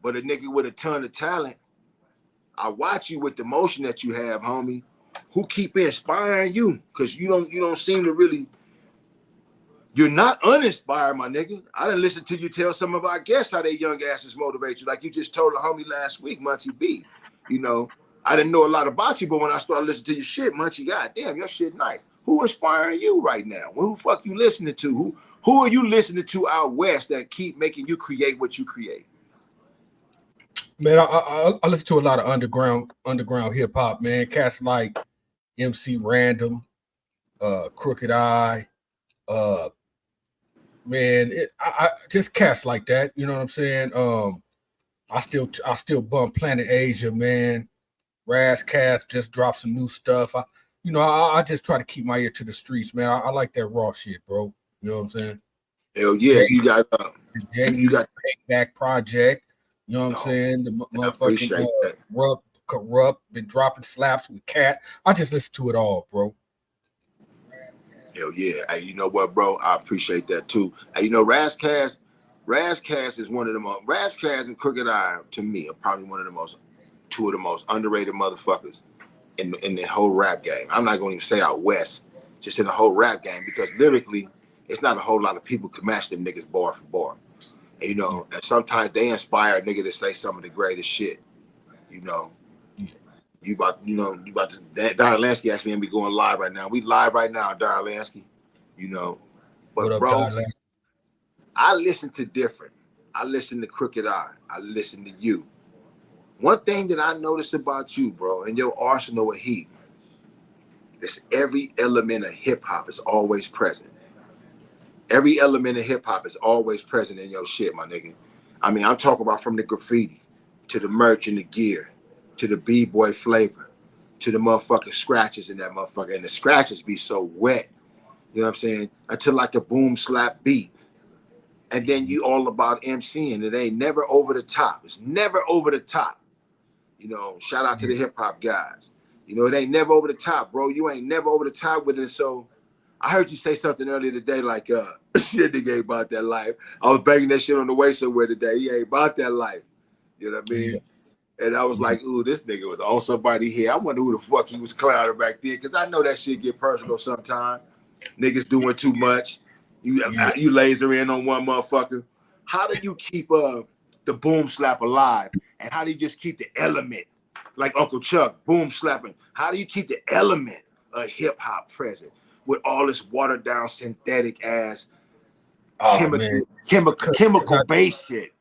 but a nigga with a ton of talent, I watch you with the motion that you have, homie. Who keep inspiring you? Because you don't seem to really. You're not uninspired, my nigga. I didn't listen to you tell some of our guests how they young asses motivate you, like you just told a homie last week, Munchie B. You know, I didn't know a lot about you, but when I started listening to your shit, Munchie, goddamn, your shit nice. Who inspiring you right now? Who the fuck you listening to? Who are you listening to out west that keep making you create what you create? Man, I listen to a lot of underground hip hop, man. Cats like MC Random, Crooked Eye, man, I just cats like that. You know what I'm saying? I still bump Planet Asia, man. Raz Cats just dropped some new stuff. I just try to keep my ear to the streets, man. I like that raw shit, bro. You know what I'm saying? Hell yeah, you got the J-Dee Payback Project. You know what I'm saying? The motherfucking Corrupt, been dropping slaps with Cat. I just listen to it all, bro. Hell yeah. Hey, you know what, bro? I appreciate that too. Hey, you know, Raz Cast is one of the most, Raz Cast and Crooked Eye, to me, are probably two of the most underrated motherfuckers in the whole rap game. I'm not going to even say out west, just in the whole rap game, because lyrically, it's not a whole lot of people can match them niggas bar for bar. And, you know, and sometimes they inspire a nigga to say some of the greatest shit. You know, you about to, Darren Lansky asked me and be going live right now. We live right now, Darren Lansky. You know, but what up, bro, I listen to different. I listen to Crooked Eye. I listen to you. One thing that I noticed about you, bro, and your arsenal of heat, is every element of hip hop is always present. Every element of hip hop is always present in your shit, my nigga. I mean, I'm talking about from the graffiti to the merch and the gear, to the b-boy flavor, to the motherfucking scratches in that motherfucker. And the scratches be so wet, you know what I'm saying? Until like a boom slap beat. And then you all about MCing. It ain't never over the top. It's never over the top. You know, shout out to the hip hop guys. You know, it ain't never over the top, bro. You ain't never over the top with it. So I heard you say something earlier today, like, shit, nigga ain't about that life. I was banging that shit on the way somewhere today. He ain't about that life. You know what I mean? Yeah. And I was like, ooh, this nigga was on somebody here. I wonder who the fuck he was clowning back there, because I know that shit get personal sometimes. Niggas doing too much. You laser in on one motherfucker. How do you keep the boom slap alive? And how do you just keep the element, like Uncle Chuck, boom slapping? How do you keep the element of hip hop present with all this watered down synthetic ass chemical based shit?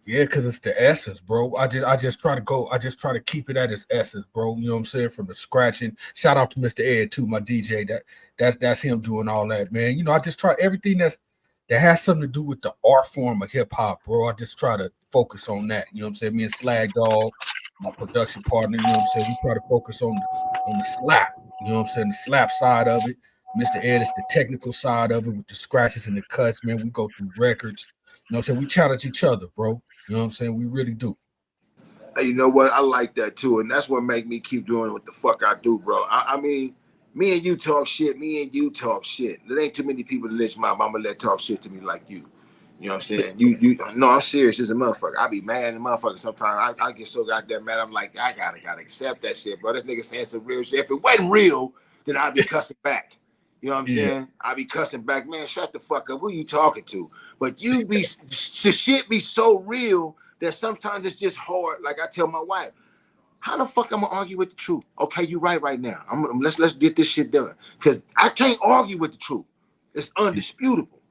Yeah, because it's the essence, bro. I just try to keep it at its essence, bro. You know what I'm saying? From the scratching. Shout out to Mr. Ed too, my DJ. That's him doing all that, man. You know, I just try everything that has something to do with the art form of hip hop, bro. I just try to focus on that. You know what I'm saying? Me and Slag Dog, my production partner, you know what I'm saying? We try to focus on the slap, you know what I'm saying? The slap side of it. Mr. Ed is the technical side of it with the scratches and the cuts, man. We go through records. You know what I'm saying? We challenge each other, bro. You know what I'm saying? We really do. Hey, you know what? I like that too. And that's what make me keep doing what the fuck I do, bro. I mean, me and you talk shit. There ain't too many people to listen my mama let talk shit to me like you. You know what I'm saying? You no, I'm serious as a motherfucker. I be mad at a motherfucker sometimes. I get so goddamn mad. I'm like, I gotta accept that shit, bro. This nigga saying some real shit. If it wasn't real, then I'd be cussing back. You know what I'm saying? I be cussing back, man. Shut the fuck up. Who you talking to? But you be the shit be so real that sometimes it's just hard. Like I tell my wife, how the fuck I'm gonna argue with the truth? Okay, you right now. Let's get this shit done. Cause I can't argue with the truth. It's undisputable.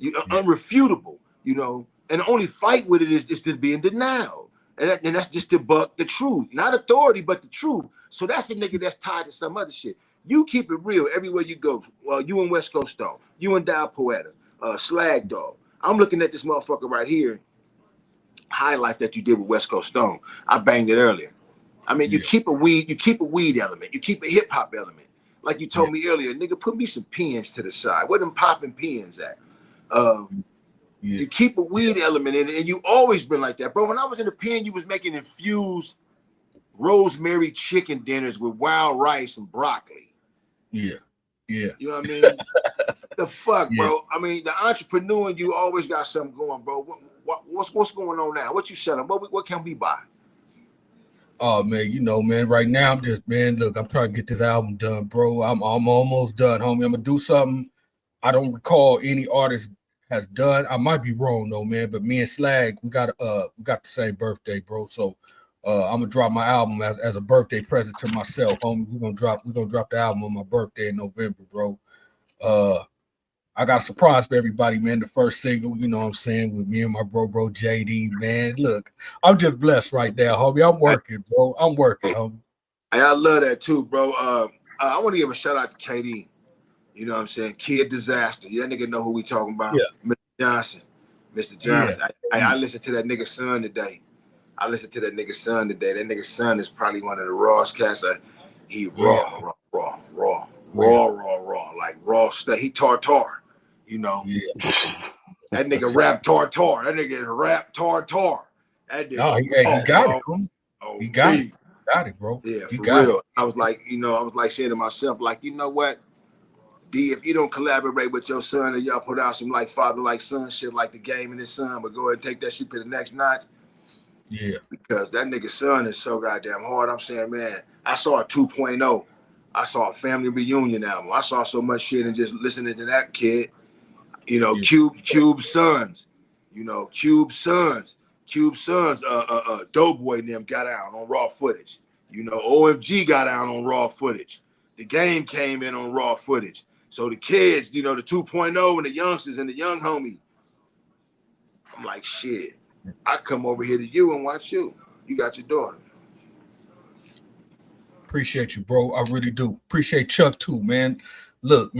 Unrefutable, you know. And the only fight with it is to be in denial. And that's just to buck the truth. Not authority, but the truth. So that's a nigga that's tied to some other shit. You keep it real everywhere you go. Well, you and West Coast Stone, you and Dial Poeta, Slag Dog. I'm looking at this motherfucker right here. High Life that you did with West Coast Stone. I banged it earlier. I mean, you keep a weed element, you keep a hip hop element. Like you told me earlier, nigga, put me some pins to the side. Where them popping pins at? You keep a weed element in it, and you always been like that, bro. When I was in the pen, you was making infused rosemary chicken dinners with wild rice and broccoli. Yeah. You know what I mean? The fuck, bro. I mean, the entrepreneur in you always got something going, bro. What's going on now? What you selling? What can we buy? Oh man, you know, man. Right now, I'm just, man. Look, I'm trying to get this album done, bro. I'm almost done, homie. I'm gonna do something I don't recall any artist has done. I might be wrong though, man. But me and Slag, we got the same birthday, bro. So I'm gonna drop my album as a birthday present to myself, homie. We're gonna drop the album on my birthday in November, bro. I got a surprise for everybody, man. The first single, you know what I'm saying, with me and my bro J-Dee, man. Look, I'm just blessed right now, homie. I'm working, bro. I'm working, homie. I love that too, bro. I want to give a shout out to KD. You know what I'm saying? Kid Disaster. You that nigga know who we talking about? Yeah. Mr. Johnson. Mr. Johnson. I listened to that nigga's son today. That nigga's son is probably one of the rawest cats. He raw. Like raw stuff. He tartar. You know, that nigga rap tartar. That nigga rap tartar. That nigga, he got it, bro. He got it, bro. Yeah, he for got real. it. I was like saying to myself, like, you know what, D, if you don't collaborate with your son and y'all put out some like father like son shit like The Game and His Son, but go ahead and take that shit to the next notch. Yeah, because that nigga's son is so goddamn hard. I'm saying, man, I saw a 2.0. I saw a family reunion album. I saw so much shit and just listening to that kid. You know, Cube Sons. You know, Cube Sons. Doughboy and them got out on raw footage. You know, OMG got out on raw footage. The Game came in on raw footage. So the kids, you know, the 2.0 and the youngsters and the young homie. I'm like, shit, I come over here to you and watch you. You got your daughter. Appreciate you, bro. I really do. Appreciate Chuck too, man. Look.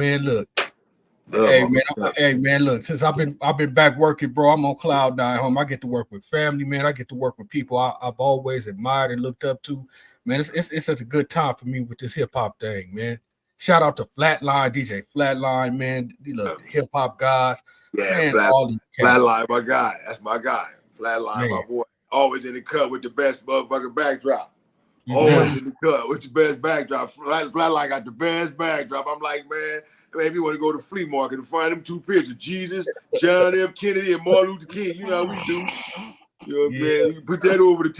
Hey man, look, since I've been back working, bro, I'm on cloud nine, home. I get to work with family, man. I get to work with people I've always admired and looked up to. Man, it's such a good time for me with this hip hop thing, man. Shout out to Flatline, DJ Flatline, man. You look, hip hop guys. Yeah, man, all these cats. Flatline, my guy. That's my guy. Flatline, my boy. Always in the cut with the best motherfucking backdrop. Always in the cut with the best backdrop. Flatline got the best backdrop. I'm like, man, if you want to go to the flea market and find them two pictures, Jesus, John F. Kennedy, and Martin Luther King, you know how we do. You know what I'm saying? Put that over the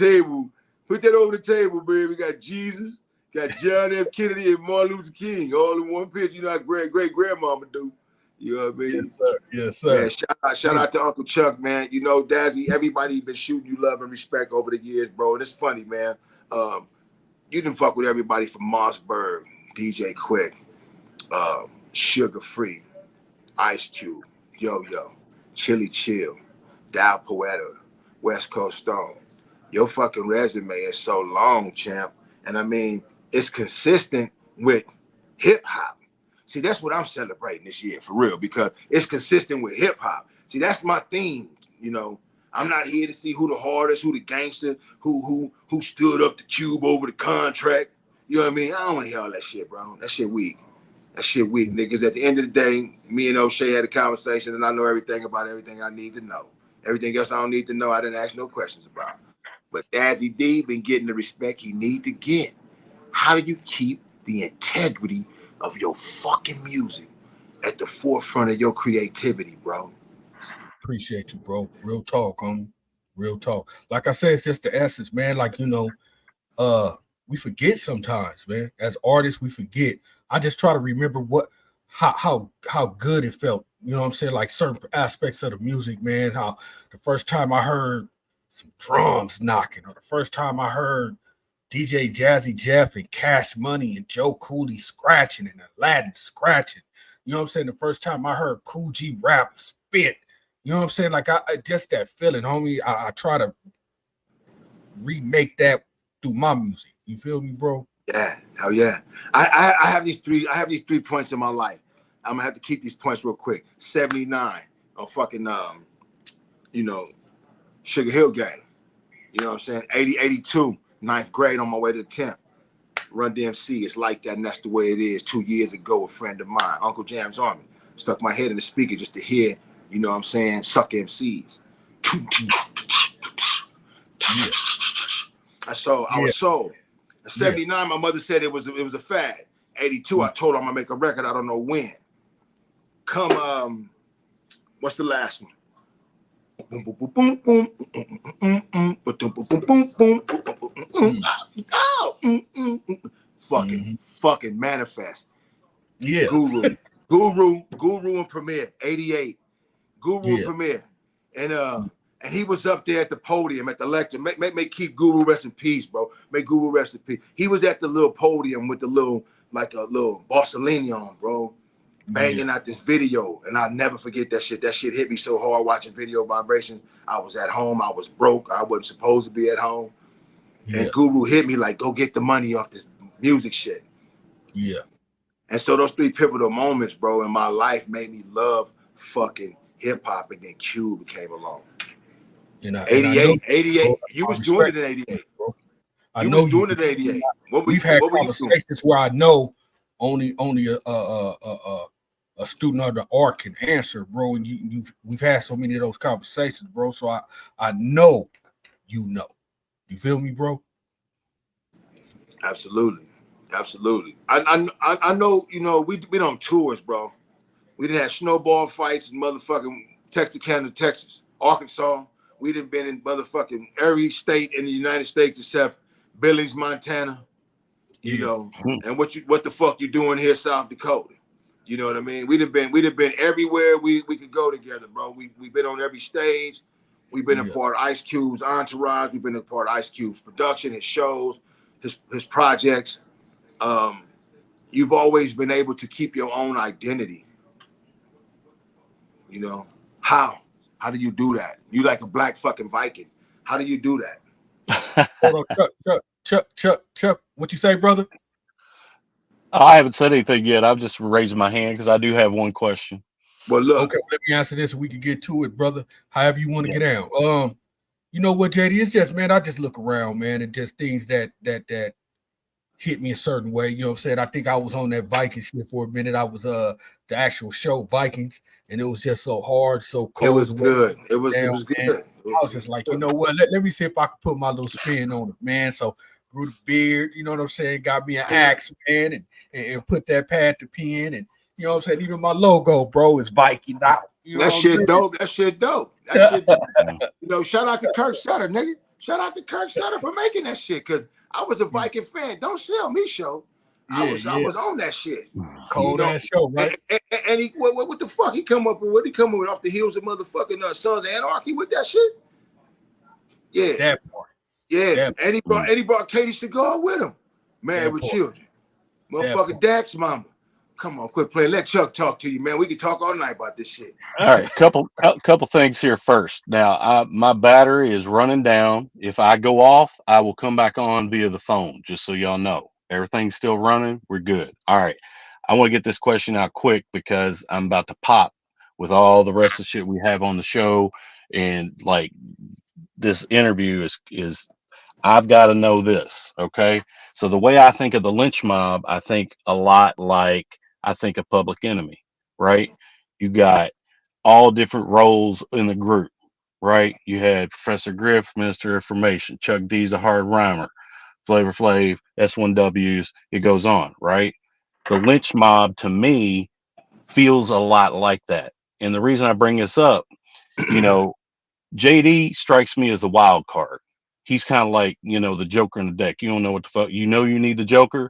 table. Man. We got Jesus, got John F. Kennedy, and Martin Luther King, all in one picture. You know how great grandmama do. You know what I mean? Yes, sir. Man, shout out to Uncle Chuck, man. You know, Dazzie, everybody been shooting you love and respect over the years, bro. And it's funny, man. You done fuck with everybody from Mossberg, DJ Quick, Sugar Free, Ice Cube, Yo-Yo, Chili Chill, Dial Poeta, West Coast Stone. Your fucking resume is so long, champ. And I mean, it's consistent with hip hop. See, that's what I'm celebrating this year, for real, because it's consistent with hip hop. See, that's my theme, you know. I'm not here to see who the hardest, who the gangster, who stood up to Cube over the contract. You know what I mean? I don't want to hear all that shit, bro. That shit weak. Niggas. At the end of the day, me and O'Shea had a conversation, and I know everything about everything I need to know. Everything else I don't need to know, I didn't ask no questions about. But Dazzie D been getting the respect he need to get. How do you keep the integrity of your fucking music at the forefront of your creativity, bro? Appreciate you, bro. Real talk, homie. Real talk. Like I said, it's just the essence, man. Like, you know, we forget sometimes, man. As artists, we forget. I just try to remember how good it felt. You know what I'm saying? Like certain aspects of the music, man. How the first time I heard some drums knocking, or the first time I heard DJ Jazzy Jeff and Cash Money and Joe Cooley scratching and Aladdin scratching. You know what I'm saying? The first time I heard Cool G rap spit. You know what I'm saying? Like I just that feeling, homie. I try to remake that through my music. You feel me, bro? Yeah, hell yeah. I have these three points in my life. I'm gonna have to keep these points real quick. 79 on fucking Sugar Hill Gang. You know what I'm saying? 82, ninth grade on my way to 10th. Run DMC. It's like that, and that's the way it is. 2 years ago, a friend of mine, Uncle Jam's Army, stuck my head in the speaker just to hear, you know what I'm saying, suck MCs. I was sold. At 79, my mother said it was a fad. 82, I told her I'm gonna make a record. I don't know when. Come, what's the last one? Fucking manifest. Yeah. Guru and Premier. 88. Guru and Premier. And he was up there at the podium at the lecture. May keep Guru rest in peace, bro. May Guru rest in peace. He was at the little podium with the little Borsellini on, bro. Banging out this video. And I'll never forget that shit. That shit hit me so hard watching Video Vibrations. I was at home. I was broke. I wasn't supposed to be at home. Yeah. And Guru hit me like, go get the money off this music shit. Yeah. And so those three pivotal moments, bro, in my life made me love fucking hip hop. And then Cube came along. 88. You was doing it in 88. Bro. You was doing it in 88. We've had conversations where I know only a student of the art can answer, bro. And we've had so many of those conversations, bro. So I know you know. You feel me, bro? Absolutely. I know, you know, we been on tours, bro. We didn't have snowball fights in motherfucking Texarkana, Texas, Arkansas. We done been in motherfucking every state in the United States except Billings, Montana. You know, and what the fuck you doing here, South Dakota? You know what I mean? We'd have been everywhere we could go together, bro. We've been on every stage. We've been a part of Ice Cube's entourage. We've been a part of Ice Cube's production, his shows, his projects. You've always been able to keep your own identity. You know, how do you do that? You like a black fucking Viking. How do you do that? Hold on, Chuck, what you say, brother? I haven't said anything yet. I've just raised my hand because I do have one question. Well, look. Okay, let me answer this so we can get to it, brother. However you want to get out. You know what, J-Dee? It's just, man, I just look around, man, and just things that hit me a certain way. You know what I'm saying? I think I was on that Vikings shit for a minute. I was the actual show Vikings, and it was just so hard, so cold. It was good. It was good. I was just like, you know what? Let me see if I can put my little spin on it, man. So grew the beard, you know what I'm saying? Got me an axe, man, and put that pad to pen, and you know what I'm saying? Even my logo, bro, is Viking now. You know that shit dope. That shit dope. You know, shout out to Kirk Sutter, nigga. Shout out to Kirk Sutter for making that shit, because I was a Viking fan. Don't sell me, show. I was on that shit. Cold ass show, right? And he, what the fuck? He come up with what? He come up with off the heels of motherfucking Sons of Anarchy with that shit. Yeah, that part. Yeah, that and he brought Katie Cigar with him. Married with Children. Motherfucking Dax Mama. Come on, quit playing. Let Chuck talk to you, man. We can talk all night about this shit. All right, couple things here first. Now, my battery is running down. If I go off, I will come back on via the phone, just so y'all know. Everything's still running. We're good. All right. I want to get this question out quick because I'm about to pop with all the rest of the shit we have on the show. And like this interview is I've got to know this. Okay. So the way I think of the lynch mob, I think a lot like I think of Public Enemy, right? You got all different roles in the group, right? You had Professor Griff, Minister of Information, Chuck D's a hard rhymer, Flavor Flav, S1Ws, it goes on, right? The lynch mob to me feels a lot like that. And the reason I bring this up, you know, J-Dee strikes me as the wild card. He's kind of like, you know, the Joker in the deck. You don't know what the fuck, you know, you need the Joker.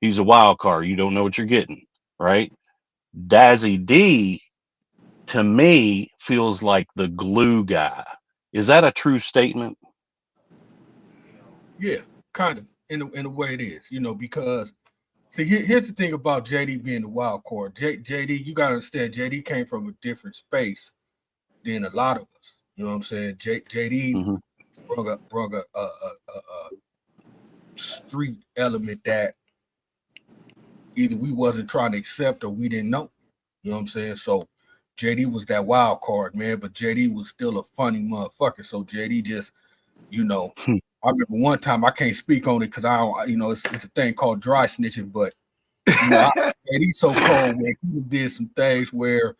He's a wild card. You don't know what you're getting, right? Dazzie D, to me, feels like the glue guy. Is that a true statement? Yeah, kind of in a way it is, you know, because see, here's the thing about J-Dee being the wild card. J-Dee, you gotta understand, J-Dee came from a different space than a lot of us. You know what I'm saying? J-Dee brought street element that either we wasn't trying to accept or we didn't know. You know what I'm saying? So J-Dee was that wild card, man, but J-Dee was still a funny motherfucker. So J-Dee just, you know, I remember one time, I can't speak on it because I don't, you know, it's a thing called dry snitching, but you know, J-Dee so cold, man. He did some things where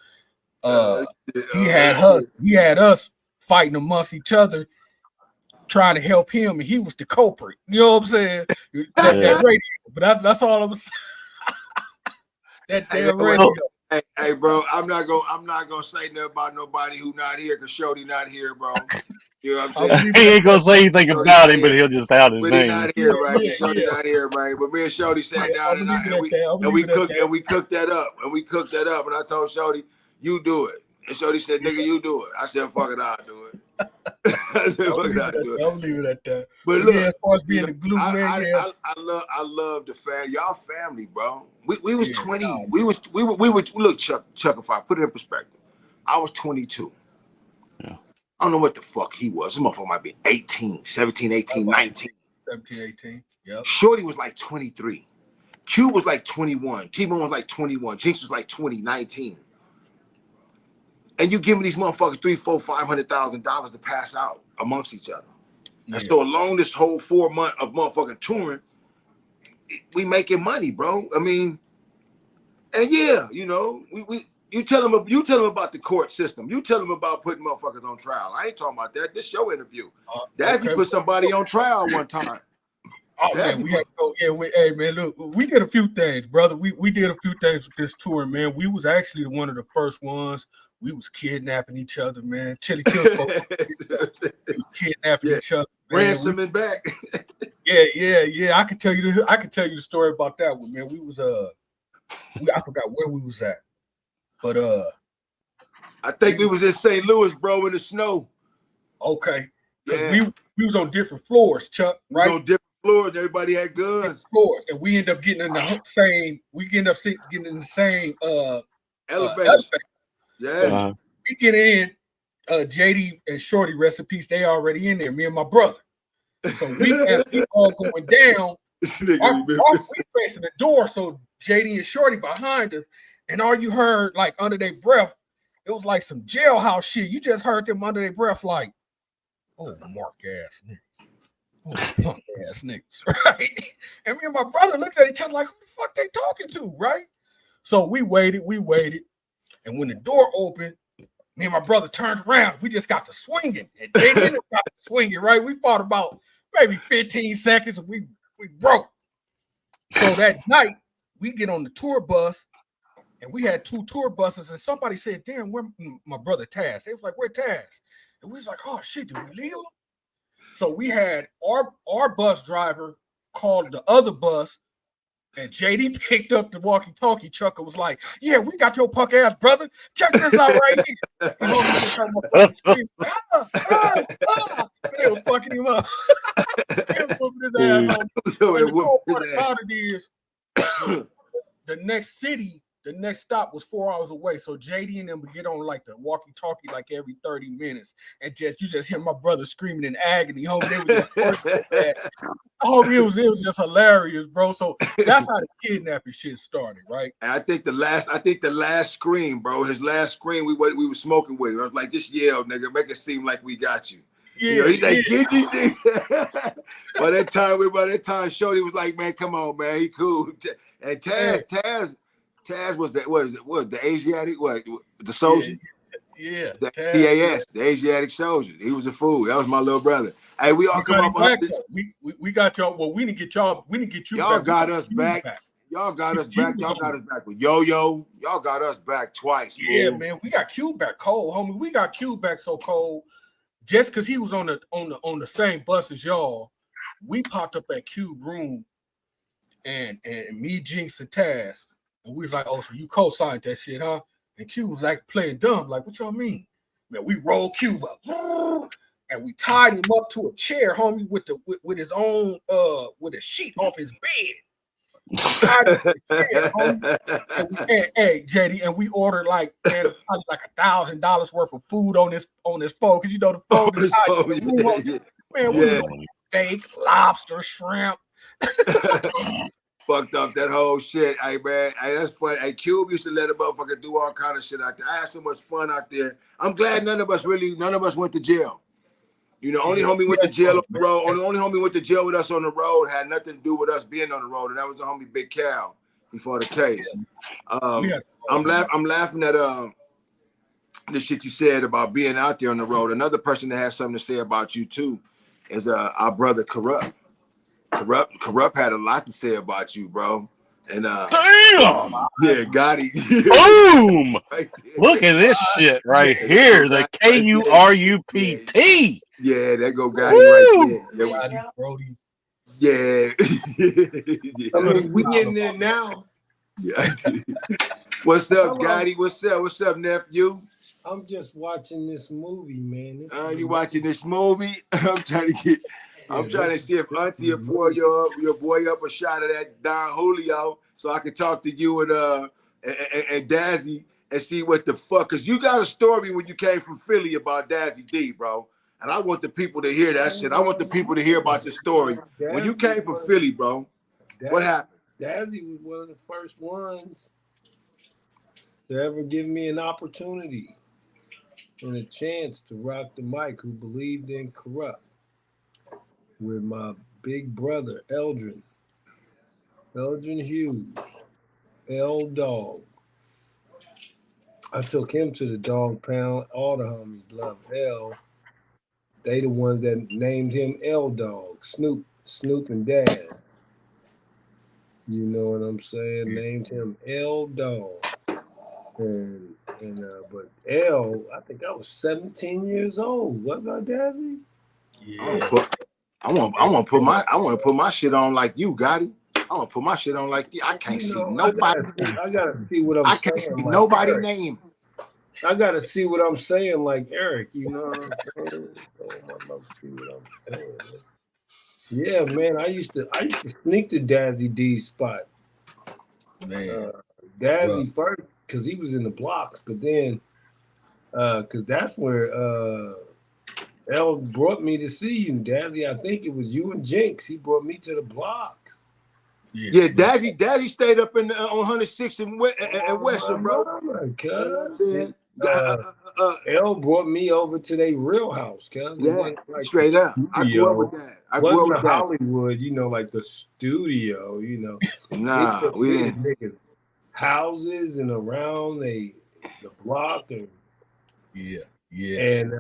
he had us fighting amongst each other, trying to help him, and he was the culprit. You know what I'm saying? That radio, but that's all I'm saying. That damn radio. Hey, bro, I'm not gonna say nothing about nobody who not here because Shorty not here, bro. You know what I'm saying? He ain't gonna say anything about him, but he'll just out his But name. he not here, right? Shorty not here, man. But me and Shorty sat down and we cooked that up. And I told Shorty, you do it. And Shorty said, nigga, you do it. I said, fuck it, I'll do it. I'll leave it at that. But look, yeah, as far as being the glue man, I love the fam. Y'all family, bro. We was 20. We were look, Chuck, if I put it in perspective, I was 22. Yeah. I don't know what the fuck he was. This motherfucker might be 18, 17, 18, 19. 17, 18. Yep. Shorty was like 23. Q was like 21. T-Bone was like 21. Jinx was like 20, 19. And you giving these motherfuckers $300,000, $500,000 to pass out amongst each other. Yeah. And so along this whole 4 month of motherfucking touring, we making money, bro. I mean, and yeah, you know, you tell them about the court system. You tell them about putting motherfuckers on trial. I ain't talking about that. This show interview. Dazzie put somebody on trial one time. Oh man, we had to go. Yeah, hey man, look, we did a few things, brother. We did a few things with this tour, man. We was actually one of the first ones. We was kidnapping each other, man. Chili Kill spoke. Kidnapping each other, man. Ransoming back. Yeah. I can tell you the story about that one, man. We was I forgot where we was at, but I think we was in St. Louis, bro, in the snow. Okay. Yeah. We was on different floors, Chuck. Right. We on different floors. Everybody had guns. Floors, and we end up getting in the same. We end up getting in the same elevator. Yeah. So we get in, J-Dee and Shorty, rest in peace, they already in there, me and my brother. So as we all going down, we facing the door, so J-Dee and Shorty behind us, and all you heard, like, under their breath, it was like some jailhouse shit. You just heard them under their breath, like, oh, mark ass niggas. Oh, punk ass niggas, right? And me and my brother looked at each other like, who the fuck they talking to, right? So we waited. And when the door opened, me and my brother turned around. We just got to swinging. And J-Dee got to swinging, right? We fought about maybe 15 seconds and we broke. So that night, we get on the tour bus and we had 2 tour buses. And somebody said, damn, where my brother Taz? They was like, where Taz? And we was like, oh, shit, did we leave him? So we had our bus driver called the other bus. And J-Dee picked up the walkie-talkie truck and was like, yeah, we got your punk ass brother. Check this out right here. And they was fucking him up. They was whooping his ass on. And the cool part about it is the next stop was 4 hours away. So J-Dee and them would get on like the walkie-talkie like every 30 minutes. And you just hear my brother screaming in agony. Homie, it was just hilarious, bro. So that's how the kidnapping shit started, right? And I think the last scream, bro, his last scream, we were smoking with him. I was like, just yell, nigga, make it seem like we got you. Yeah, you know, he's like, get you. By that time, Shorty was like, man, come on, man, he cool. And Taz was the Asiatic, the soldier? Yeah. The TAS, the Asiatic soldier. He was a fool. That was my little brother. Hey, we all come up. We got y'all. Well, we didn't get y'all. We didn't get you. Y'all got us back. Y'all got us back. Y'all got us back with Yo-Yo. Y'all got us back twice. Yeah, man. We got Q back cold, homie. We got Q back so cold. Just because he was on the same bus as y'all, we popped up at Q room, and me, Jinx, and Taz. And we was like, oh, so you co-signed that shit, huh? And Q was like playing dumb, like, what y'all mean? Man, we rolled Q up and we tied him up to a chair, homie, with his own with a sheet off his bed. Tied him to the chair, homie. And hey, J-Dee, and we ordered like $1,000 worth of food on this phone, because you know the phone is tied to the room. Man, we was on steak, lobster, shrimp. Fucked up that whole shit. Hey man, hey, that's funny. Hey, Cube used to let a motherfucker do all kind of shit out there. I had so much fun out there. I'm glad none of us went to jail. You know, only homie went to jail on the road. Only homie went to jail with us on the road had nothing to do with us being on the road, and that was the homie Big Cal before the case. I'm laughing at the shit you said about being out there on the road. Another person that has something to say about you too is our brother Corrupt. Corrupt had a lot to say about you, bro. And damn, yeah, Gotti. Boom! Right, look at this shit right here. The KURUPT. Yeah, there go Gotti right there. Gotti, Brody. Yeah. I mean, we in there now. Yeah. What's up, Gotti? What's up? What's up, nephew? I'm just watching this movie, man. You watching this movie? I'm trying to see if Auntie will pour your boy up a shot of that Don Julio so I can talk to you and Dazzie and see what the fuck. Cause you got a story when you came from Philly about Dazzie D, bro. And I want the people to hear that shit. I want the people to hear about the story. When you came from Philly, bro, what happened? Dazzie was one of the first ones to ever give me an opportunity and a chance to rock the mic, who believed in Corrupt, with my big brother, Eldrin Hughes, L-Dog. I took him to the dog pound. All the homies love L. They the ones that named him L-Dog, Snoop and Dad. You know what I'm saying? Named him L-Dog. But L, I think I was 17 years old. Was I, Dazzie? Yeah. I want to put my shit on like you, Gotti. I want to put my shit on like you. I can't see nobody. I gotta see what I'm saying. I can't see nobody Eric. name. I gotta see what I'm saying like Eric. You know what I'm saying? See what I'm saying. Yeah, man. I used to sneak to Dazzie D's spot. Man, Dazzie first, because he was in the blocks, but then because that's where L brought me to see you, Dazzie. I think it was you and Jinx. He brought me to the blocks. Yeah, Dazzie stayed up in on 106 and Western, bro. L brought me over to their real house, cuz. Yeah, straight up. I grew up with that. I grew up with that. Hollywood, you know, like the studio, you know. Nah, we didn't. Houses and around the block and yeah. And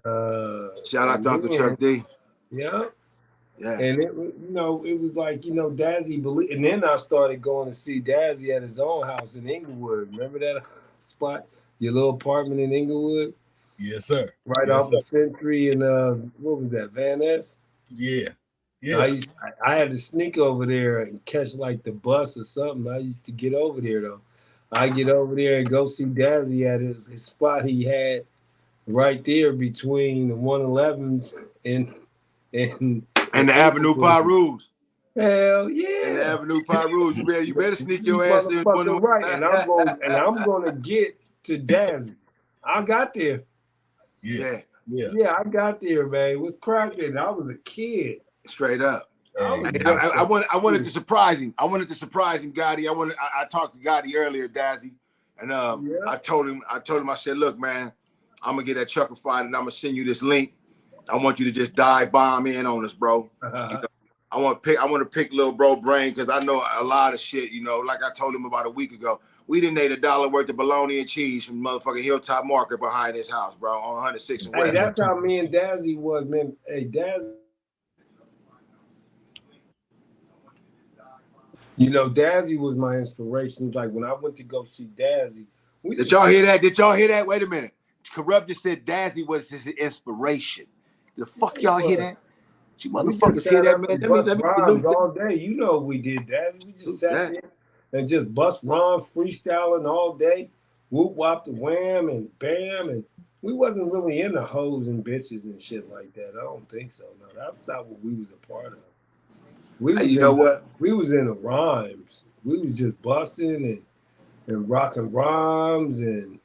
shout out to Uncle Chuck D. Yeah. Yeah. And it was like, you know, Dazzie believed, and then I started going to see Dazzie at his own house in Inglewood. Remember that spot? Your little apartment in Inglewood? Yes, sir. Right off the Century and what was that, Van Ness? Yeah. I had to sneak over there and catch like the bus or something. I used to get over there though. I get over there and go see Dazzie at his spot he had right there between the 111s and the Avenue Pyrus. Hell yeah. And the Avenue Pyrus. You better sneak your ass in. Right. And I'm gonna get to Dazzie. I got there. Yeah. I got there, man. What's cracking? I was a kid. Straight up. I wanted to surprise him. Gotti. I talked to Gotti earlier, Dazzie, and I told him, I said, look, man, I'm gonna get that Chuckified and I'm gonna send you this link. I want you to just dive bomb in on us, bro. You know, I want to pick little bro brain because I know a lot of shit. You know, like I told him about a week ago, we didn't ate $1 worth of bologna and cheese from motherfucking Hilltop Market behind his house, bro, on 106 and West. Hey, that's how me and Dazzie was, man. Hey, Dazzie. You know, Dazzie was my inspiration. Like when I went to go see Dazzie. Did y'all hear that? Wait a minute. Corrupt just said Dazzie was his inspiration. The fuck y'all hear that? You motherfuckers hear that, man? Let me all day. You know we did that. We just sat there and just bust rhymes, freestyling all day. Whoop wop the wham and bam, and we wasn't really into hoes and bitches and shit like that. I don't think so. No, that's not what we was a part of. We was into rhymes. We was just busting and rocking rhymes and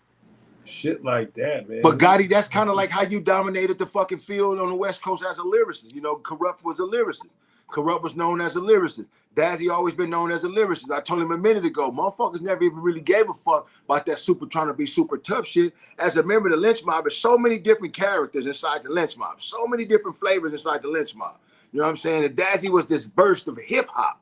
shit like that, man. But Gotti, that's kind of like how you dominated the fucking field on the West Coast as a lyricist. You know, Corrupt was a lyricist. Corrupt was known as a lyricist. Dazzie always been known as a lyricist. I told him a minute ago, motherfuckers never even really gave a fuck about that super trying to be super tough shit. As a member of the Lynch Mob, there's so many different characters inside the Lynch Mob, so many different flavors inside the Lynch Mob. You know what I'm saying? And Dazzie was this burst of hip hop.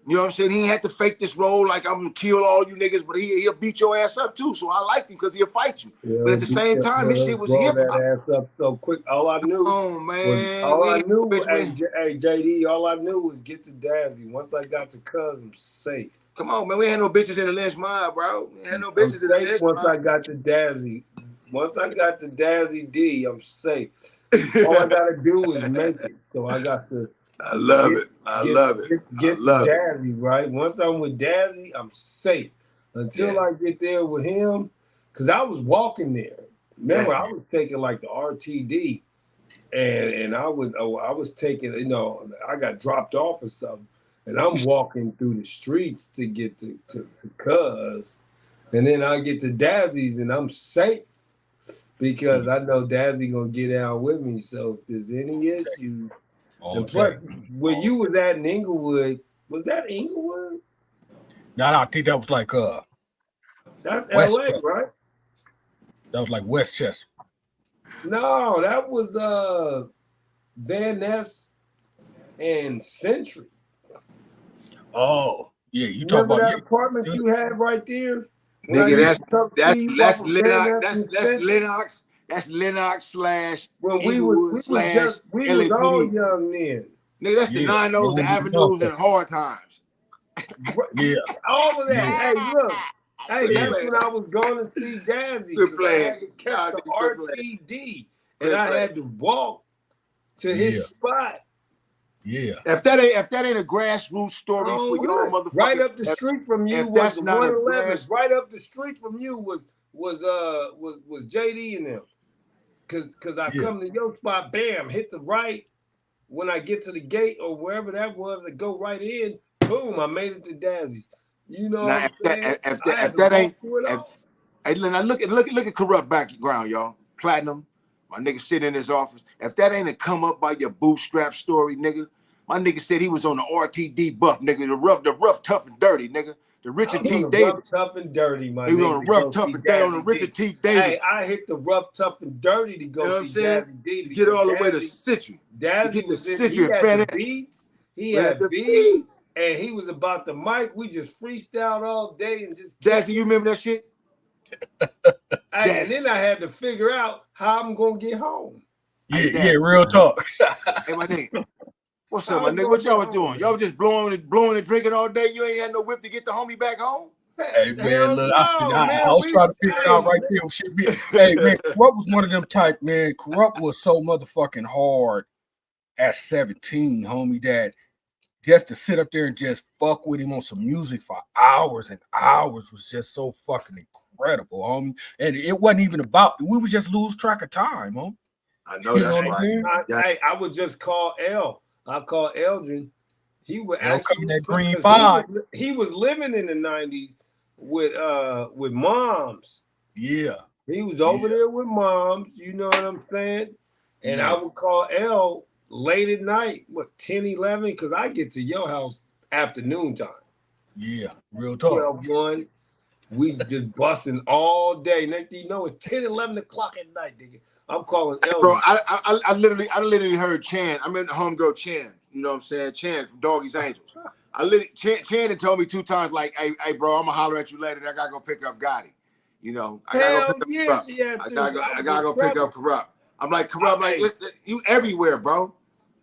You know what I'm saying? He had to fake this role like I'm gonna kill all you niggas, but he'll beat your ass up too. So I liked him because he'll fight you. Yeah, but at the same time, his shit was hip hop. That ass up so quick. All I knew, hey J-Dee, all I knew was get to Dazzie. Once I got to Cuz, I'm safe. Come on, man. We had no bitches in the Lynch Mob, bro. We had no bitches in the Lynch Mob. Once I got to Dazzie. Once I got to Dazzie D, I'm safe. All I gotta do is make it. So I got to. I love it. Get to Dazzie, right? Once I'm with Dazzie, I'm safe. Until I get there with him, because I was walking there. Remember, I was taking like the RTD, and I was taking, I got dropped off or something, and I'm walking through the streets to get to Cuz, and then I get to Dazzie's, and I'm safe because I know Dazzie gonna get out with me. So if there's any issue. Where you was at in Inglewood, was that Inglewood? No, I think that was like that's West, LA, right? That was like Westchester. No, that was Van Ness and Century. Oh, yeah, you talk about that apartment you had right there? Nigga, that's Lennox. That's Lennox slash Inglewood slash we was all young then. Nigga, that's the 9 avenues and hard times. Yeah. All of that. Hey, look. Hey, that's when I was going to see Dazzie. I had to catch the RTD. And I had to walk to his spot. Yeah. If that ain't a grassroots story for y'all motherfuckers. Right up the street from you was the 111. Right up the street from you was J-Dee and them. Cause I come to your spot, bam, hit the right. When I get to the gate or wherever that was, I go right in. Boom, I made it to Dazzie's. You know now, if that ain't, now look at Corrupt background, y'all. Platinum, my nigga sitting in his office. If that ain't a come up by your bootstrap story, nigga. My nigga said he was on the RTD buff, nigga. The rough, tough and dirty, nigga. The Richard T. Davis. Rough, tough, and dirty, my nigga. He was on the rough, tough, and dirty on the Richard T. Davis. Hey, I hit the rough, tough, and dirty to go see Dazzie D. To get all the way to Citrus. Dazzie was in, he had the beats. He had beats, and he was about the mic. We just freestyled all day and just. Dazzie, you remember that shit? And then I had to figure out how I'm gonna get home. Yeah, real talk. Hey, my nigga. What's up, my nigga? What y'all was doing? Y'all was just blowing and drinking all day. You ain't had no whip to get the homie back home. Hey man, look, I was trying to figure it out right there. Hey man, Corrupt was one of them type, man. Corrupt was so motherfucking hard at 17, homie, that just to sit up there and just fuck with him on some music for hours and hours was just so fucking incredible, homie. And it wasn't even about, we would just lose track of time, homie. I know that's right. I would just call L. I call Eldrin. He would actually that green 5. He was living in the 90s with moms. Yeah. He was over there with moms, you know what I'm saying? And I would call L late at night, 10, 11, because I get to your house afternoon time. Yeah, real talk. 12-1. We just busting all day. Next thing you know, it's 10, 11 o'clock at night, nigga. I'm calling L. Bro, I literally heard Chan. I mean the homegirl Chan. You know what I'm saying? Chan from Doggy's Angels. Chan had told me 2 times, like, hey, bro, I'm gonna holler at you later. I gotta go pick up Gotti. You know, I gotta go pick up Corrupt. I gotta go pick up Corrupt. I'm like, Corrupt, like, you everywhere, bro.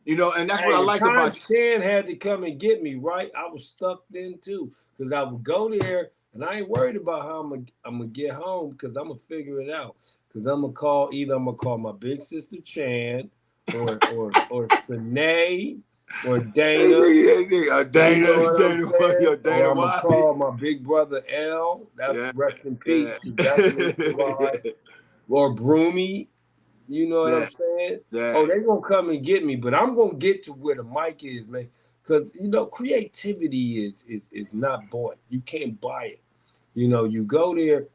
You know, and that's what I like about you. Chan had to come and get me, right? I was stuck then too, because I would go there and I ain't worried about how I'm gonna get home, because I'm gonna figure it out. Because I'm gonna call my big sister Chan or Renee or Dana. Dana. Or I'm gonna call my big brother L. That's rest in peace. Or Broomy. You know what I'm saying? Yeah. Oh, they're gonna come and get me, but I'm gonna get to where the mic is, man. Because creativity is not bought. You can't buy it. You go there,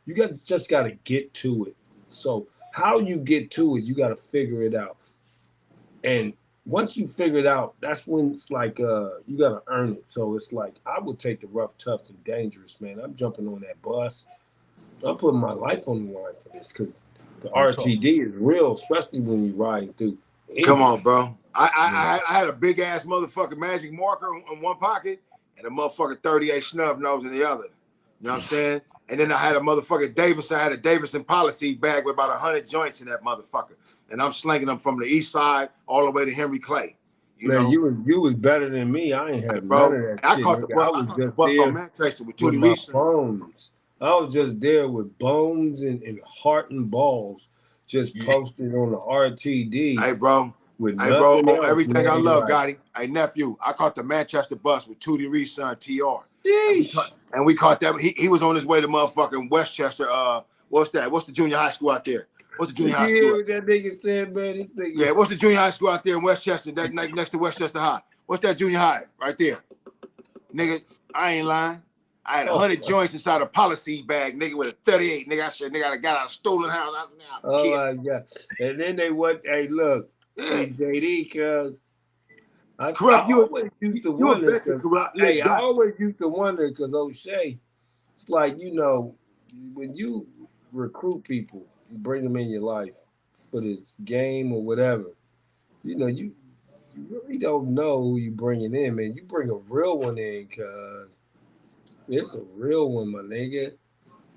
just gotta get to it. So how you get to it, you gotta figure it out. And once you figure it out, that's when it's like you gotta earn it. So it's like I would take the rough, tough, and dangerous, man. I'm jumping on that bus. I'm putting my life on the line for this because the RTD is real, especially when you're riding through. Come on, bro. I had a big ass motherfucking magic marker in one pocket and a motherfucking 38 snub nose in the other. You know what I'm saying? And then I had a motherfucking Davidson. I had a Davidson policy bag with about 100 joints in that motherfucker. And I'm slinging them from the east side all the way to Henry Clay. Man, you was better than me. I ain't had bro, none of that I shit. caught the bus. I was just there on Manchester with Tootie my Reese. bones. I was just there with bones and heart and balls, just posted on the RTD. Hey, bro. With Hey, bro, nothing else, everything man. I love, Like, Gotti. Hey, nephew, I caught the Manchester bus with Tootie Reese' son, TR. Sheesh. And we caught that. He was on his way to motherfucking Westchester. What's that? What's the junior high school out there? What's the junior high school? what that nigga said, man? This nigga. Yeah, what's the junior high school out there in Westchester? That next to Westchester High. What's that junior high right there? Nigga, I ain't lying. I had 100 joints inside a policy bag, nigga, with a 38. Nigga, I said, nigga, I got out of a stolen house. Oh my God. And then they went, hey, look, hey, J-Dee, cuz I always used to wonder. Hey, I always used to wonder because O'Shea, it's like, you know, when you recruit people, you bring them in your life for this game or whatever, you know, you really don't know who you bringing in, man. You bring a real one in, cuz it's a real one, my nigga.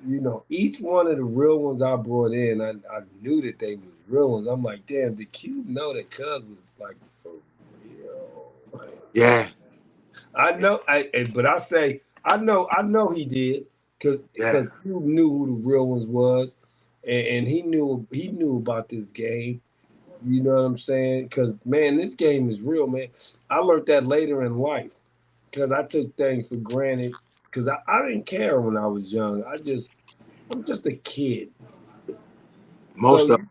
You know, each one of the real ones I brought in, I knew that they was real ones. I'm like, damn, did Cube know that cuz was like for real? Yeah. I know, but I say, I know he did, because Cube knew who the real ones was, and he knew about this game. You know what I'm saying? Because, man, this game is real, man. I learned that later in life because I took things for granted because I didn't care when I was young. I'm just a kid. You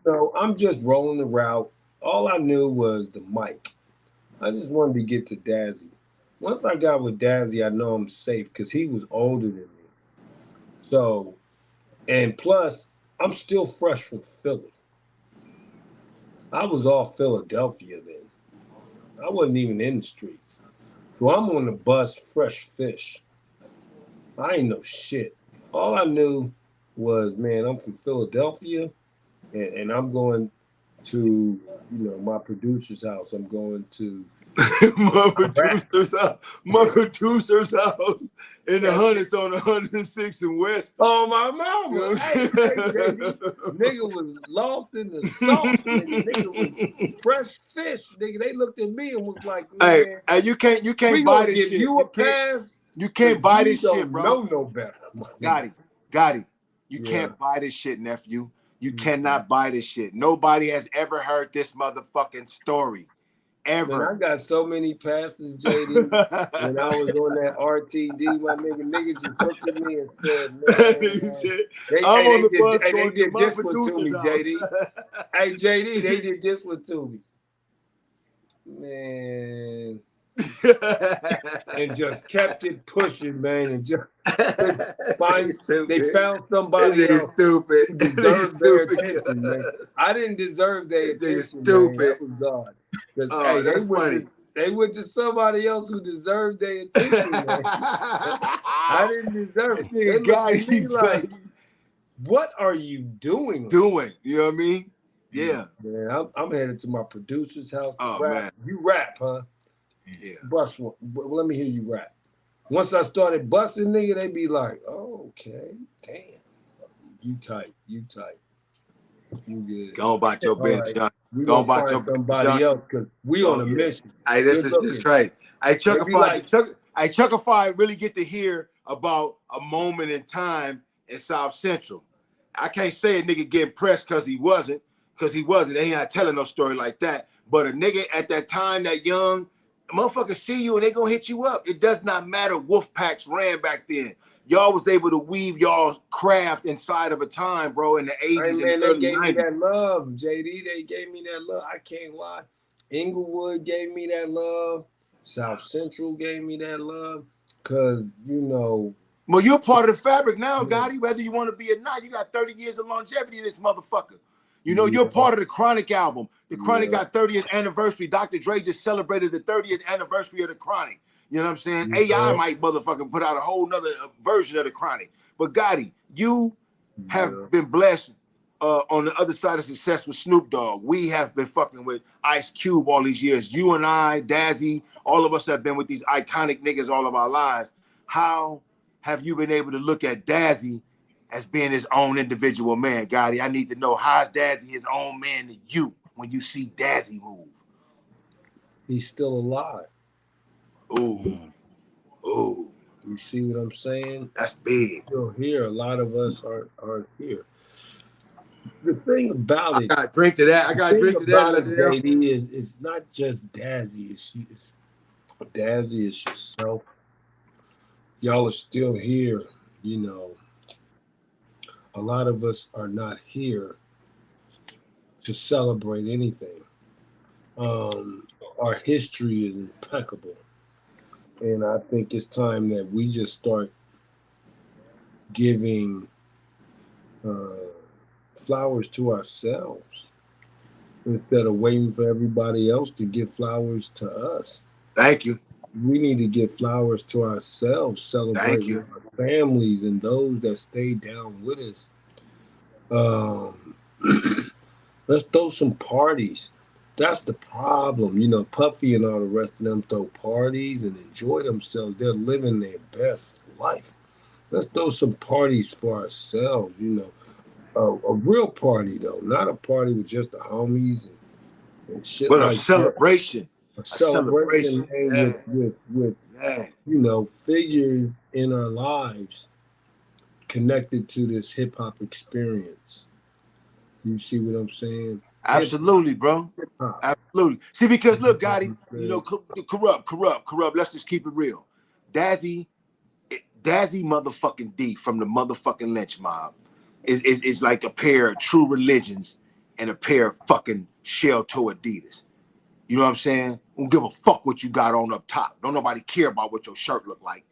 know, I'm just rolling the route. All I knew was the mic. I just wanted to get to Dazzie. Once I got with Dazzie, I know I'm safe because he was older than me. So, and plus, I'm still fresh from Philly. I was off Philadelphia then. I wasn't even in the streets. So I'm on the bus, fresh fish. I ain't know shit. All I knew was, man, I'm from Philadelphia, and I'm going to, you know, my producer's house. I'm going to my producer's house in the hundreds on 106 and West. Oh, my mama. Hey, nigga was lost in the sauce, nigga was fresh fish, nigga. They looked at me and was like, man, hey, you can't buy this shit. You a pass. You can't buy this shit, bro. No better. Gotti. You can't buy this shit, nephew. You cannot buy this shit. Nobody has ever heard this motherfucking story. Ever. Man, I got so many passes, J-Dee. When I was on that RTD, my niggas just looked at me and said, man, they did this one to me, J-Dee. Hey, J-Dee, they did this one to me. Man. And just kept it pushing, man, and just they found somebody else stupid. who deserved their attention, man. I didn't deserve their attention, man. That was God. Because they went to somebody else who deserved their attention, man. I didn't deserve it. They looked at me like, what are you doing? You know what I mean? Yeah. Man, I'm headed to my producer's house to rap. Man. You rap, huh? Yeah. Bust one. Let me hear you rap. Once I started busting, nigga, they be like, oh, okay, damn. You tight. You good. Go about your business, Right. John. Go about your somebody else because we on a mission. Hey, this is great. Hey, Chuckify really get to hear about a moment in time in South Central. I can't say a nigga getting pressed because he wasn't. They ain't not telling no story like that. But a nigga at that time, that young, motherfuckers see you and they gonna hit you up. It does not matter. Wolf packs ran back then. Y'all was able to weave y'all craft inside of a time, bro, in the 80s and early 90s. They gave me that love, J-Dee. They gave me that love. I can't lie. Inglewood gave me that love. South Central gave me that love. Cause, you know. Well, you're part of the fabric now, Gotti, whether you want to be or not. You got 30 years of longevity in this motherfucker. You know, you're part of the Chronic album. The Chronic got 30th anniversary. Dr. Dre just celebrated the 30th anniversary of the Chronic. You know what I'm saying? AI might motherfucking put out a whole nother version of the Chronic. But Gotti, you have been blessed on the other side of success with Snoop Dogg. We have been fucking with Ice Cube all these years. You and I, Dazzie, all of us have been with these iconic niggas all of our lives. How have you been able to look at Dazzie as being his own individual man, Gotti? I need to know, how's Dazzie his own man to you when you see Dazzie move? He's still alive. Ooh. Ooh. You see what I'm saying? That's big. Still here. A lot of us aren't here. The thing about it, I got to drink to that. I got to drink to that. J-Dee, is it's not just Dazzie. It's Dazzie. It's yourself. Y'all are still here. You know, a lot of us are not here to celebrate anything. Our history is impeccable. And I think it's time that we just start giving flowers to ourselves instead of waiting for everybody else to give flowers to us. Thank you. We need to give flowers to ourselves, celebrate with our families and those that stay down with us. Let's throw some parties. That's the problem. You know, Puffy and all the rest of them throw parties and enjoy themselves. They're living their best life. Let's throw some parties for ourselves, you know. A real party, though, not a party with just the homies and shit. But like a celebration. A celebration with you know, figures in our lives connected to this hip-hop experience. You see what I'm saying? Absolutely, bro. Absolutely. See, because look, Gotti, you know, corrupt. Let's just keep it real. Dazzie motherfucking D from the motherfucking Lynch Mob is like a pair of true religions and a pair of fucking shell-toe Adidas. You know what I'm saying? Don't give a fuck what you got on up top. Don't nobody care about what your shirt look like.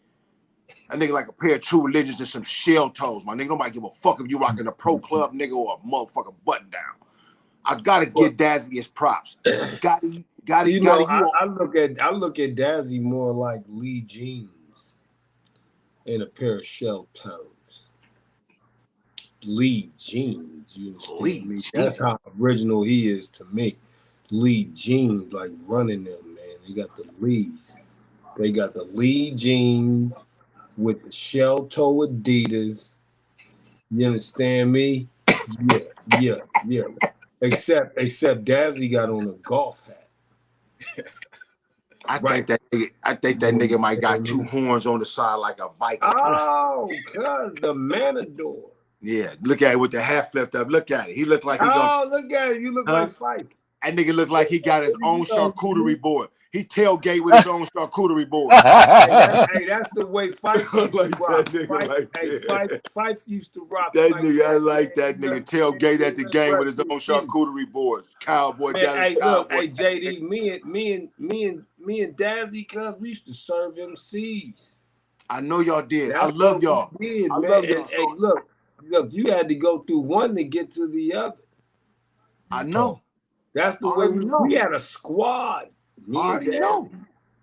I nigga like a pair of true religions and some shell toes, my nigga. Nobody give a fuck if you rocking a pro club nigga or a motherfucking button down. I gotta give Dazzie his props. Gotti. You know, I look at Dazzie more like Lee jeans and a pair of shell toes. Lee jeans, you understand me? That's how original he is to me. Lee jeans, like running them, man. You got the Lees. They got the Lee jeans with the shell toe Adidas. You understand me? Yeah. Except Dazzie got on a golf hat. I think that nigga might got two horns on the side like a Viking. Oh, cuz the Matador. Yeah, look at it with the hat flipped up. Look at it. He looked like he look at it. You look like Fife. That nigga look like he got his own charcuterie board. He tailgate with his own charcuterie board. Hey, that's the way Fife used to rock. Fife used to rock. That nigga, I like that nigga. Tailgate at the game with his own charcuterie board. Cowboy down. Hey, look, hey, J-Dee, me and Dazzie, cuz we used to serve MCs. I know y'all did. I love y'all. Hey, look, you had to go through one to get to the other. I know. That's the way we had a squad. Me and Dazzie.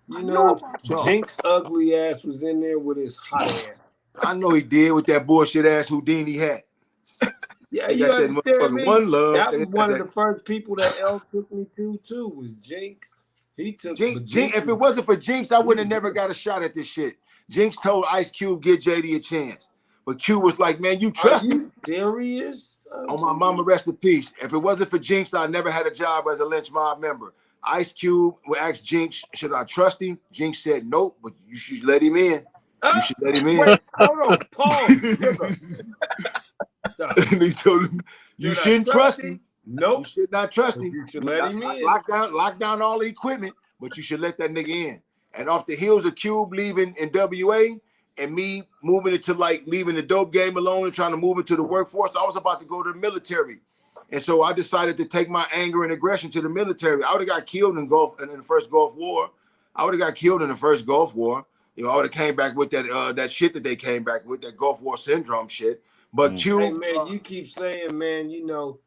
You know, Jinx ugly ass was in there with his hot ass. I know he did with that bullshit ass Houdini hat. Yeah, you understand me? One love. That was one of the first people that L took me to too, was Jinx. He took Jinx. If it wasn't for Jinx, I would have never got a shot at this shit. Jinx told Ice Cube, give J-Dee a chance. But Q was like, man, you trust him? Serious? Oh, my mama, rest in peace. If it wasn't for Jinx, I never had a job as a Lynch Mob member. Ice Cube would ask Jinx, should I trust him? Jinx said, nope, but you should let him in. You should let him in. Wait, hold on, pause. And he told him, you shouldn't trust him. Nope. You should not trust him. You should let him in. Lock down all the equipment, but you should let that nigga in. And off the heels of Cube leaving in WA and me moving into like leaving the dope game alone and trying to move into the workforce, I was about to go to the military. And so I decided to take my anger and aggression to the military. I would have got killed in the first Gulf War. I would have got killed in the first Gulf War. You know, I would have came back with that shit that they came back with, that Gulf War syndrome shit. But Q, hey man, you keep saying, man, you know,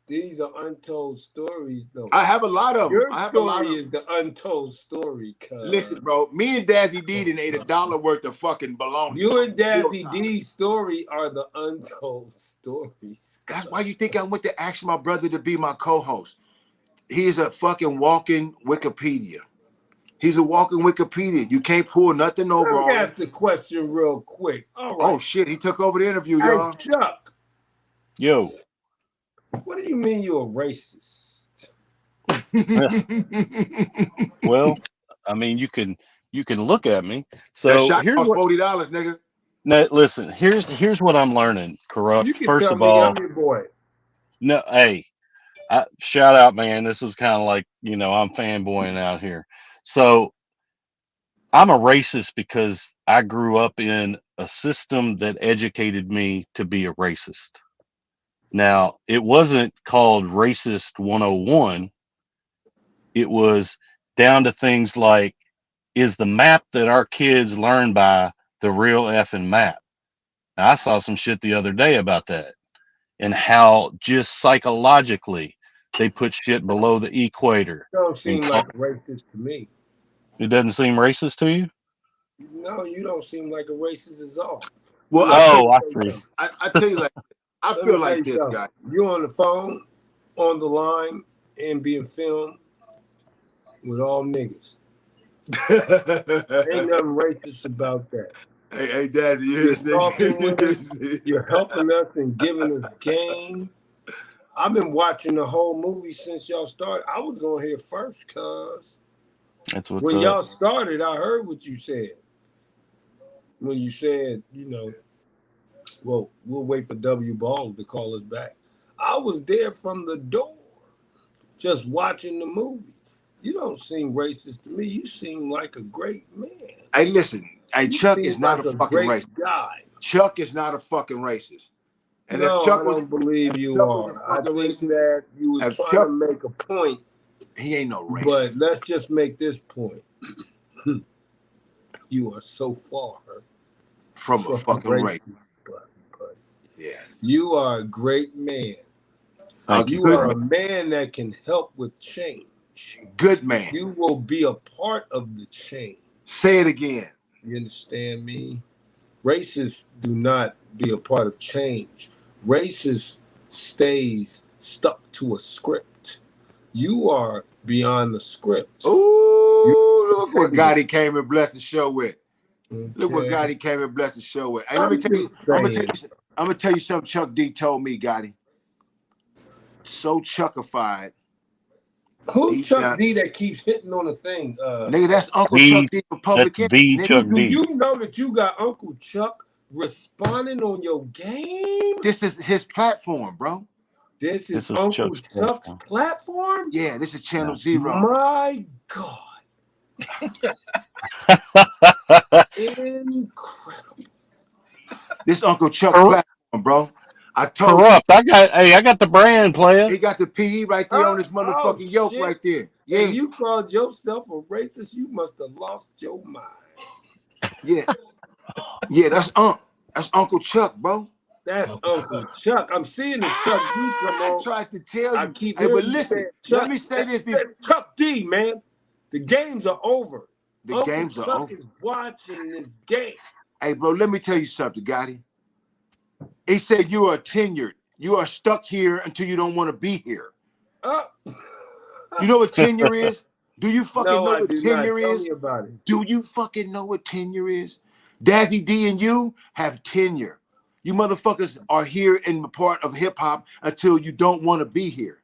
These are untold stories, though. I have a lot of them. Your I have a lot story of is the untold story, cuz. Listen, bro, me and Dazzie D done ate $1 worth of fucking bologna. You and Dazzie D's story are the untold stories. That's why you think I went to ask my brother to be my co-host. He's a fucking walking Wikipedia. He's a walking Wikipedia. You can't pull nothing over Let on me him. ask the question real quick. All right. Oh shit, he took over the interview, Hey, y'all. Chuck. Yo. What do you mean you're a racist? Well, I mean, you can look at me. That So shot here's cost what. $40, nigga. No, listen. Here's what I'm learning. Corrupt. You can First tell of me all, I'm your boy. no. Hey, shout out, man. This is kind of like I'm fanboying out here. So I'm a racist because I grew up in a system that educated me to be a racist. Now, it wasn't called Racist 101. It was down to things like, is the map that our kids learn by the real effing map? Now, I saw some shit the other day about that and how just psychologically they put shit below the equator. Don't seem like a racist to me. It doesn't seem racist to you? No, you don't seem like a racist at all. Well, I see. I tell you like I Let feel me like tell you this, something. guy. You on the phone, on the line, and being filmed with all niggas. Ain't nothing racist about that. Hey, Dazzie, you hear You're this talking with us. nigga? You're helping us and giving us game. I've been watching the whole movie since y'all started. I was on here first, cuz. That's what's When up. y'all started, I heard what you said. When you said, well, we'll wait for W Balls to call us back. I was there from the door, just watching the movie. You don't seem racist to me. You seem like a great man. Hey, listen. Hey, Chuck seem is not like a a fucking great racist. guy. Chuck is not a fucking racist. And No, if Chuck I was, don't believe if you Chuck was are. a I fucking think racist, that you was if trying Chuck, to make a point. he ain't no racist. But let's just make this point. You are so far from a fucking racist. But yeah. You are a great man. Thank You are a man that can help with change. Good man. You will be a part of the change. Say it again. You understand me? Racists do not be a part of change. Racist stays stuck to a script. You are beyond the script. Ooh, look what Gotti came and blessed the show with. Okay. Look what Gotti came and blessed the show with. Hey, let me tell you, I'm gonna tell you something Chuck D told me, Gotti. So Chuckified. Who's Chuck D that keeps hitting on the thing? Nigga, that's Uncle Chuck D from Public Enemy. That's the Chuck D. Do you know that you got Uncle Chuck responding on your game? This is his platform, bro. This is Uncle Chuck's platform? Yeah, this is Channel Zero. My God. Incredible. This Uncle Chuck platform, bro. I told Corrupt. You. I got the brand, player. He got the PE right there on his motherfucking yoke right there. Yeah. And you called yourself a racist, you must have lost your mind. Yeah. Yeah, that's Uncle Chuck, bro. That's Uncle Chuck. I'm seeing the Chuck D come on. I tried to tell you. I keep hey, but hearing listen, Chuck, let me say this before. Chuck D, man. The games are over. The games are over. Chuck is watching this game. Hey, bro, let me tell you something, Gotti. He said you are tenured. You are stuck here until you don't want to be here. You know what tenure is? Do you fucking know what tenure is? Tell me about it. Do you fucking know what tenure is? Dazzie D and you have tenure. You motherfuckers are here in the part of hip hop until you don't want to be here.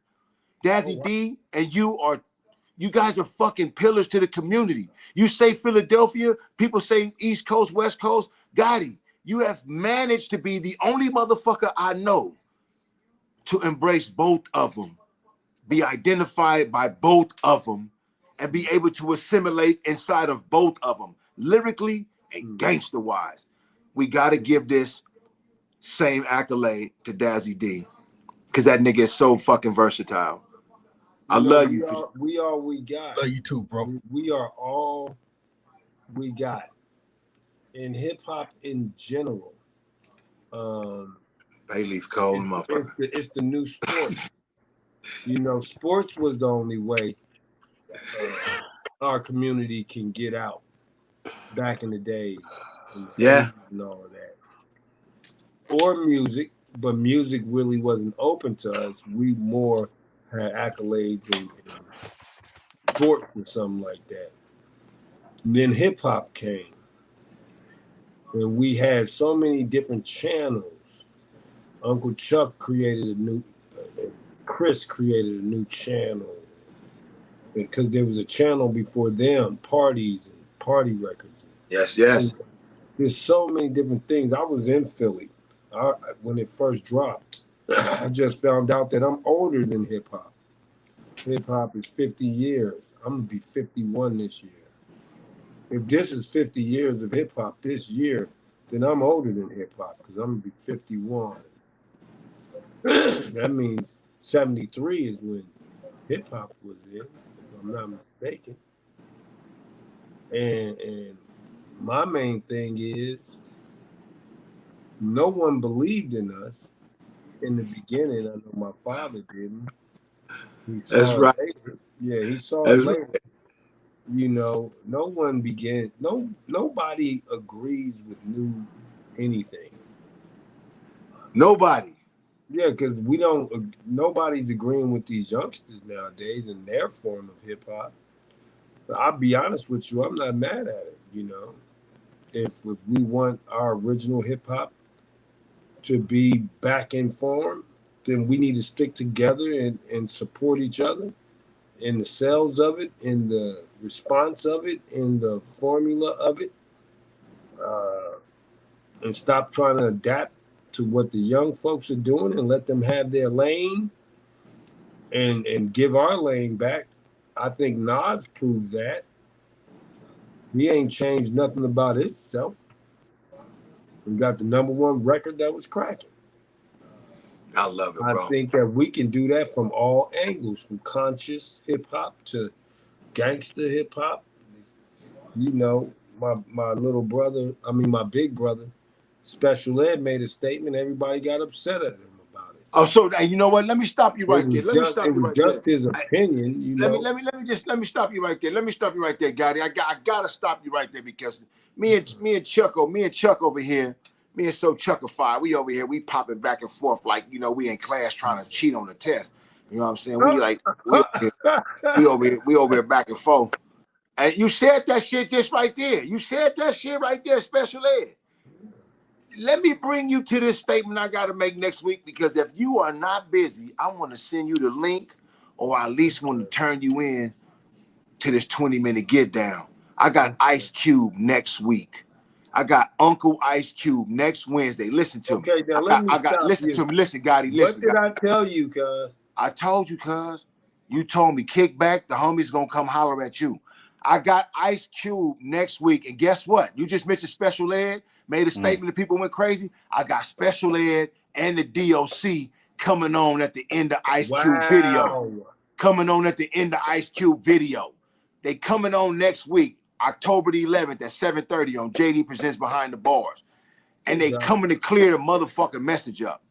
Dazzie D and you guys are fucking pillars to the community. You say Philadelphia, people say East Coast, West Coast. Gotti, you have managed to be the only motherfucker I know to embrace both of them, be identified by both of them, and be able to assimilate inside of both of them, lyrically and gangster-wise. We got to give this same accolade to Dazzie D, because that nigga is so fucking versatile. I love you. We are we got. Love you too, bro. We are all we got. In hip-hop in general. Bayleaf Cole, motherfucker. It's the new sport. You know, sports was the only way our community can get out back in the days. In the Yeah. 80s and all of that. Or music, but music really wasn't open to us. We more had accolades in sports or something like that. And then hip hop came. And we had so many different channels. Uncle Chuck created a new, Chris created a new channel because there was a channel before them, Parties and Party Records. Yes, yes. And there's so many different things. I was in Philly when it first dropped. I just found out that I'm older than hip hop. Hip hop is 50 years. I'm gonna be 51 this year. If this is 50 years of hip hop this year, then I'm older than hip hop because I'm gonna be 51. That means 73 is when hip hop was in, if I'm not mistaken. And my main thing is no one believed in us in the beginning. I know my father didn't. He saw That's it right. later. Yeah, he saw That's it later. You know, nobody agrees with new anything. Nobody. Yeah, because nobody's agreeing with these youngsters nowadays in their form of hip hop. I'll be honest with you, I'm not mad at it, you know. If we want our original hip hop to be back in form, then we need to stick together and support each other in the sales of it, in the response of it, in the formula of it, and stop trying to adapt to what the young folks are doing and let them have their lane and give our lane back. I think Nas proved that. He ain't changed nothing about himself. We got the #1 record that was cracking. I love it, bro. I think that we can do that from all angles, from conscious hip hop to gangster hip hop. You know, my little brother, my big brother, Special Ed made a statement. Everybody got upset at him about it. Oh, so you know what? Let me stop you right there. It was just his opinion. You know. Let me stop you right there. Let me stop you right there, Gotti. I gotta stop you right there because me and Chuck over here, me and So Chuckified, we over here, we popping back and forth like we in class trying to cheat on the test. You know what I'm saying? We over here back and forth. And you said that shit just right there. You said that shit right there, Special Ed. Let me bring you to this statement I got to make next week because if you are not busy, I want to send you the link or I at least want to turn you in to this 20-minute get down. I got Ice Cube next week. I got Uncle Ice Cube next Wednesday. Listen to me. Okay, now listen to me. Listen, Gotti. Listen. What did I tell you, cuz? I told you, cuz. You told me kick back. The homies gonna come holler at you. I got Ice Cube next week, and guess what? You just mentioned Special Ed. Made a statement that people went crazy. I got Special Ed and the DOC coming on at the end of Ice Cube video. Coming on at the end of Ice Cube video. They coming on next week, October the 11th at 7:30 on J-Dee Presents Behind the Bars. And they coming to clear the motherfucking message up.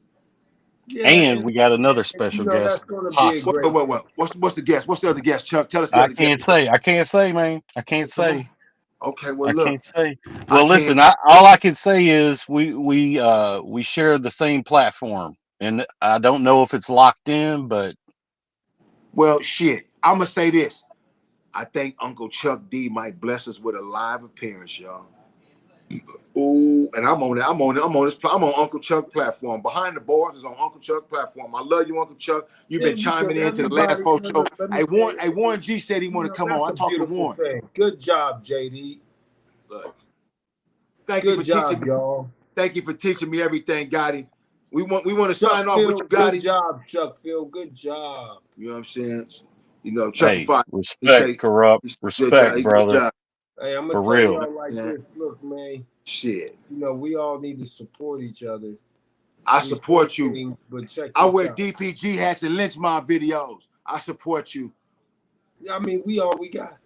Yeah, and we got another special guest. What's the guest? What's the other guest, Chuck? Tell us the other guest. I can't say, man. I can't say. Okay, well, I can't say. Well, listen, all I can say is we share the same platform, and I don't know if it's locked in, but well, shit. I'm gonna say this. I think Uncle Chuck D might bless us with a live appearance, y'all. Ooh, and I'm on Uncle Chuck platform. Behind the Bars is on Uncle Chuck platform. I love you, Uncle Chuck. You've been chiming into the last photo show. Hey, Warren G said he wanted to come on. I talked to Warren. Thing. Good job, J-Dee. Thank you for teaching me, y'all. Thank you for teaching me everything, Gotti. We want to sign off with you, Gotti. Good job, Chuck Phil. Good job. You know what I'm saying? Chuck hey, respect, corrupt, respect, brother. Hey, I'm for gonna tell real. y'all like this. Look, man. Shit. You know, we all need to support each other. I support you. But check I wear out. DPG hats and lynch mob videos. I support you. I mean, we all we got.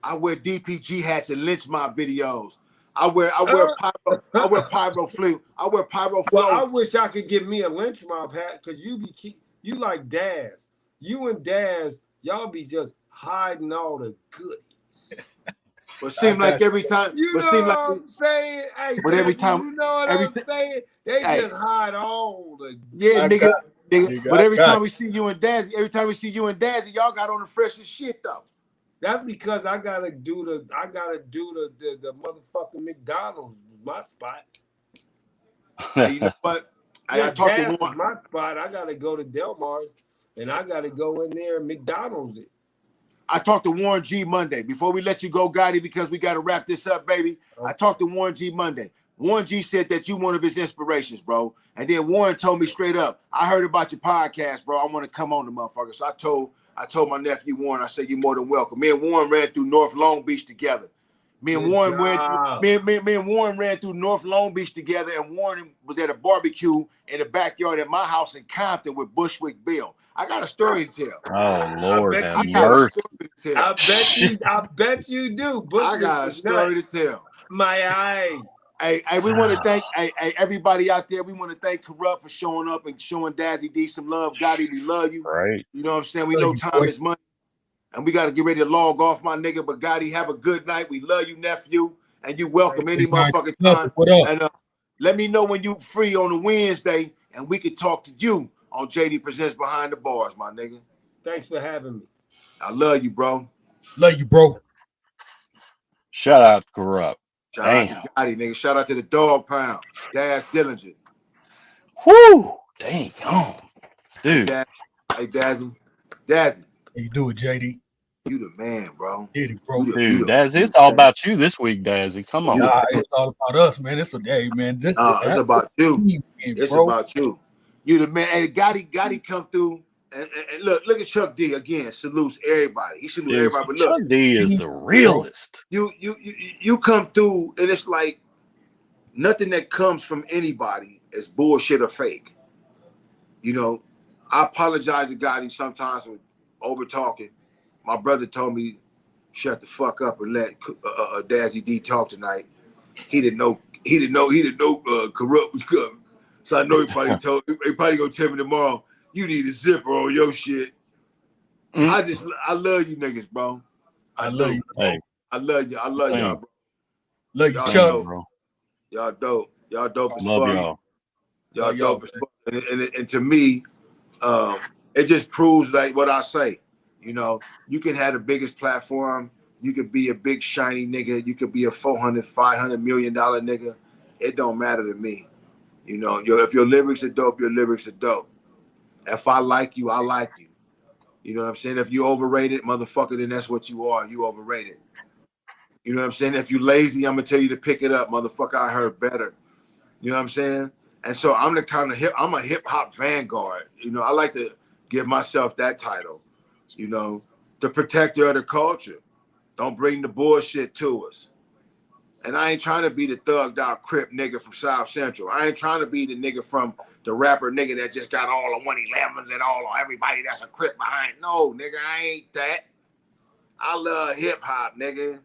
I wear DPG hats and lynch mob videos. I wear pyro flame. I wear pyro Well, flow. I wish I could give me a lynch mob hat because you like Daz. you and Daz, y'all be just hiding all the goodies. But seem like every time, You but know seem what like, I'm saying? Hey, but every Dazzy, time, you know what I'm saying? They hey, just hide all the yeah, goodies. nigga. But every time we see you and Dazzy, y'all got on the freshest shit though. That's because I gotta do the motherfucking McDonald's my spot. And you know what? Yeah, I talked to gas is Warren. my spot. I gotta go to Del Mar's and I gotta go in there and McDonald's it. I talked to Warren G Monday before we let you go, Gotti, because we got to wrap this up, baby. Okay. I talked to Warren G Monday. Warren G said that you one of his inspirations, bro. And then Warren told me straight up, I heard about your podcast, bro. I want to come on the motherfucker. So I told my nephew Warren, I said, you're more than welcome. Me and Warren ran through North Long Beach together. Me and Warren ran through North Long Beach together, and Warren was at a barbecue in the backyard at my house in Compton with Bushwick Bill. I got a story to tell. Oh Lord, have mercy! I bet you do. I got a story to tell. My eye. Hey, we want to thank everybody out there. We want to thank Corrupt for showing up and showing Dazzie D some love. Gotti, we love you. Right. You know what I'm saying? We know time is money. And we got to get ready to log off, my nigga. But Gotti, have a good night. We love you, nephew. And you welcome any motherfucking time. And let me know when you free on a Wednesday and we can talk to you on J-Dee Presents Behind the Bars, my nigga. Thanks for having me. I love you, bro. Love you, bro. Shout out Corrupt. Shout out to Gotti, nigga. Shout out to the Dog Pound. Daz Dillinger. Whoo! Dang on. Dude. Hey, Dazzie. Dazzie. You do it, J-Dee. You the man, bro. Did it, bro. Dude, Dazzie, it's all about you this week, Dazzie. Come on. Nah, it's all about us, man. It's a day, man. It's about you. It's about you. You the man. Hey, Gotti come through. And look at Chuck D again. Salutes everybody. He salutes everybody. But look, Chuck D is the realest. You come through, and it's like nothing that comes from anybody is bullshit or fake. You know, I apologize to Gotti sometimes for over talking. My brother told me, "Shut the fuck up and let Dazzie D talk tonight." He didn't know Corrupt was coming, so I know he probably gonna tell me tomorrow. You need a zipper on your shit. I love you niggas, bro. I love you. Hey. I love you. I love y'all, bro. Love you, y'all Chuck. Dope. Y'all dope. Y'all dope as love fuck. Y'all dope as fuck. And to me, it just proves like what I say. You know, you can have the biggest platform. You could be a big shiny nigga. You could be a $400, $500 million nigga. It don't matter to me. You know, if your lyrics are dope, your lyrics are dope. If I like you, I like you. You know what I'm saying? If you overrated, motherfucker, then that's what you are. You overrated. You know what I'm saying? If you lazy, I'm gonna tell you to pick it up, motherfucker. I heard better. You know what I'm saying? And so I'm the kind of I'm a hip hop vanguard. You know, I like to give myself that title. You know, the protector of the culture. Don't bring the bullshit to us. And I ain't trying to be the thugged out Crip nigga from South Central. I ain't trying to be the nigga from the rapper nigga that just got all the 111s and all everybody that's a Crip behind. No, nigga, I ain't that. I love hip hop, nigga.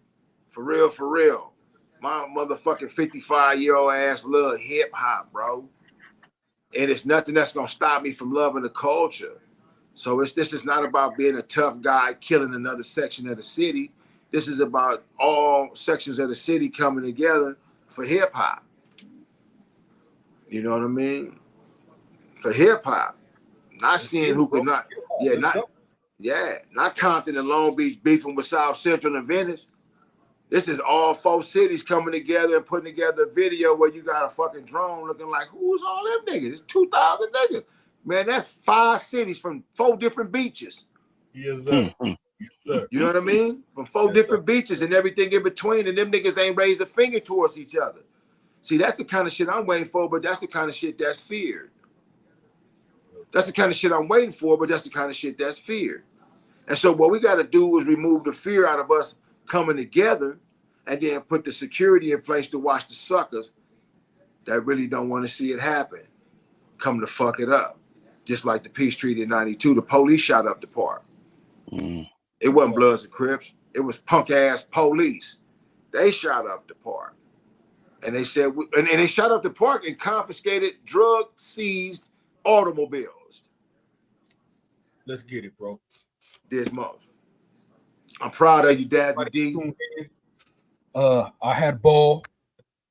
For real, for real. My motherfucking 55-year-old ass love hip hop, bro. And it's nothing that's gonna stop me from loving the culture. So this is not about being a tough guy killing another section of the city. This is about all sections of the city coming together for hip hop. You know what I mean? For hip hop. Not seeing who could not, not Compton and Long Beach beefing with South Central and Venice. This is all 4 cities coming together and putting together a video where you got a fucking drone looking like, who's all them niggas? It's 2,000 niggas. Man, that's 5 cities from 4 different beaches. Yes, sir. Yes, sir. You know what I mean? From 4 different beaches and everything in between, and them niggas ain't raised a finger towards each other. See, that's the kind of shit I'm waiting for, but that's the kind of shit that's feared. That's the kind of shit I'm waiting for, but that's the kind of shit that's feared. And so what we got to do is remove the fear out of us coming together and then put the security in place to watch the suckers that really don't want to see it happen come to fuck it up. Just like the peace treaty in 92, the police shot up the park. It wasn't Bloods and Crips. It was punk ass police. They shot up the park. And they said, and they shot up the park and confiscated drug seized automobiles. Let's get it, bro. This most. I'm proud of you, Dazzie D. I had ball.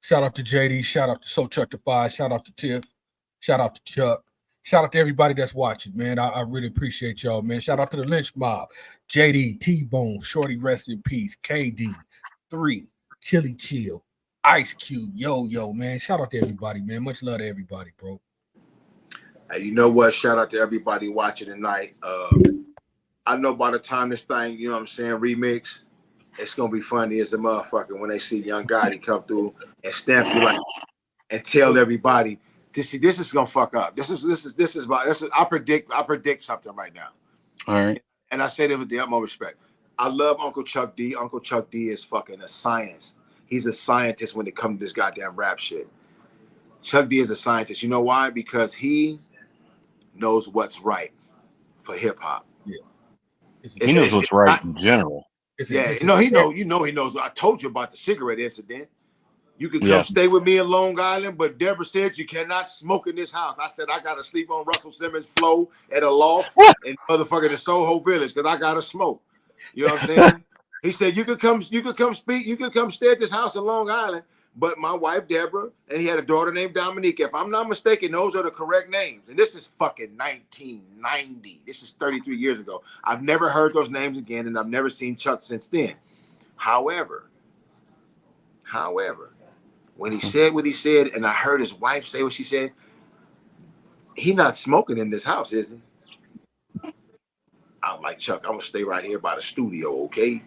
Shout out to J-Dee. Shout out to So Chuck the Five. Shout out to Tiff. Shout out to Chuck. Shout out to everybody that's watching, man. I really appreciate y'all, man. Shout out to the Lynch Mob. J-Dee, T-Bone, Shorty Rest in Peace, KD, 3, Chili Chill, Ice Cube, Yo, man. Shout out to everybody, man. Much love to everybody, bro. Hey, you know what? Shout out to everybody watching tonight. I know by the time this thing, you know what I'm saying, remix, it's gonna be funny as a motherfucker when they see Young Gotti come through and stamp you like and tell everybody this is gonna fuck up. This is I predict something right now. All right. And I say that with the utmost respect. I love Uncle Chuck D. Uncle Chuck D is fucking a science. He's a scientist when it comes to this goddamn rap shit. Chuck D is a scientist. You know why? Because he knows what's right for hip hop. Yeah. He knows what's right in general. Yeah, he knows. I told you about the cigarette incident. You can come stay with me in Long Island, but Deborah said you cannot smoke in this house. I said I gotta sleep on Russell Simmons' floor at a loft in motherfucking the Soho Village because I gotta smoke. You know what I'm saying? He said you could come speak, you could come stay at this house in Long Island. But my wife Deborah, and he had a daughter named Dominique. If I'm not mistaken, those are the correct names. And this is fucking 1990. This is 33 years ago. I've never heard those names again, and I've never seen Chuck since then. However, when he said what he said, and I heard his wife say what she said, he not smoking in this house, is he? I'm like, Chuck, I'm gonna stay right here by the studio, okay?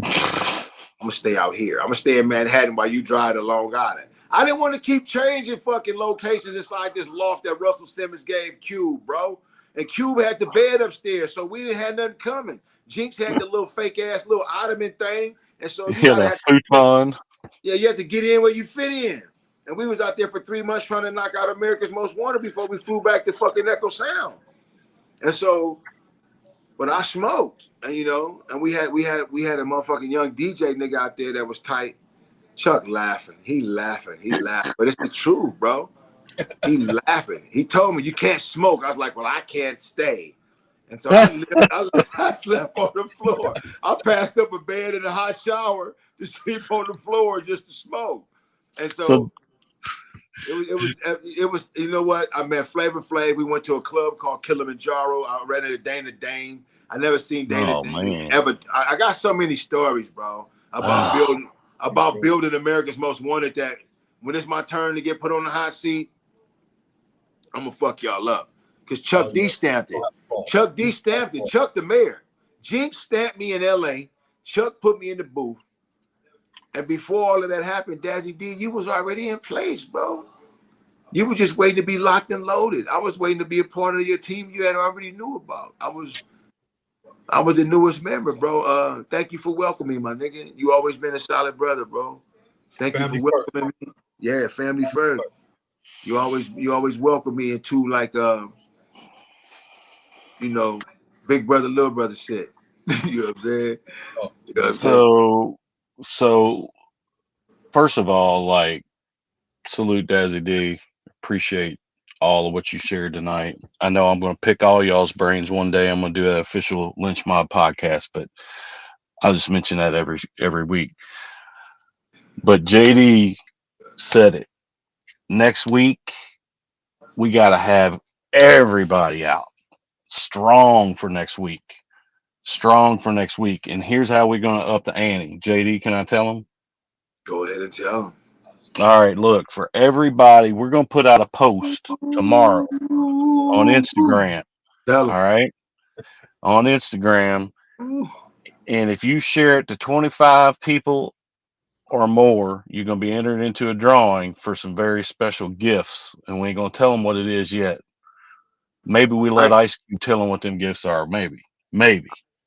I'm gonna stay out here. I'm gonna stay in Manhattan while you drive to Long Island. I didn't want to keep changing fucking locations inside this loft that Russell Simmons gave Cube, bro. And Cube had the bed upstairs, so we didn't have nothing coming. Jinx had the little fake ass little ottoman thing, and so you gotta futon. Yeah, you have to get in where you fit in. And we was out there for 3 months trying to knock out America's Most Wanted before we flew back to fucking Echo Sound. And so, but I smoked, and you know, and we had a motherfucking young DJ nigga out there that was tight. Chuck laughing, he laughing, but it's the truth, bro. He laughing. He told me you can't smoke. I was like, well, I can't stay. And so I slept on the floor. I passed up a bed in a hot shower to sleep on the floor just to smoke. And so it was you know what? I met Flavor Flav. We went to a club called Kilimanjaro. I ran into Dana Dane. I never seen Dana Dane ever. I got so many stories, bro, about building America's Most Wanted that when it's my turn to get put on the hot seat, I'm gonna fuck y'all up. Because Chuck D stamped it. Chuck D stamped it. Chuck the mayor. Jinx stamped me in LA. Chuck put me in the booth. And before all of that happened, Dazzie D, you was already in place, bro. You were just waiting to be locked and loaded. I was waiting to be a part of your team you had already knew about. I was the newest member, bro. Thank you for welcoming me, my nigga. You always been a solid brother, bro. Thank you for welcoming me. Yeah, family first. You always welcome me into like you know, big brother, little brother shit. You know what I'm saying? You know what I'm So first of all, like, salute Dazzie D. Appreciate all of what you shared tonight. I know I'm going to pick all y'all's brains one day. I'm going to do an official Lynch Mob podcast, but I'll just mention that every week. But JD said it. Next week, we got to have everybody out strong for next week. And here's how we're going to up the ante. JD, can I tell them? Go ahead and tell them. All right, look, for everybody, we're going to put out a post tomorrow on Instagram. All right, on Instagram. And if you share it to 25 people or more, you're going to be entered into a drawing for some very special gifts. And we ain't going to tell them what it is yet. Maybe we let Ice Cube tell them what them gifts are. Maybe.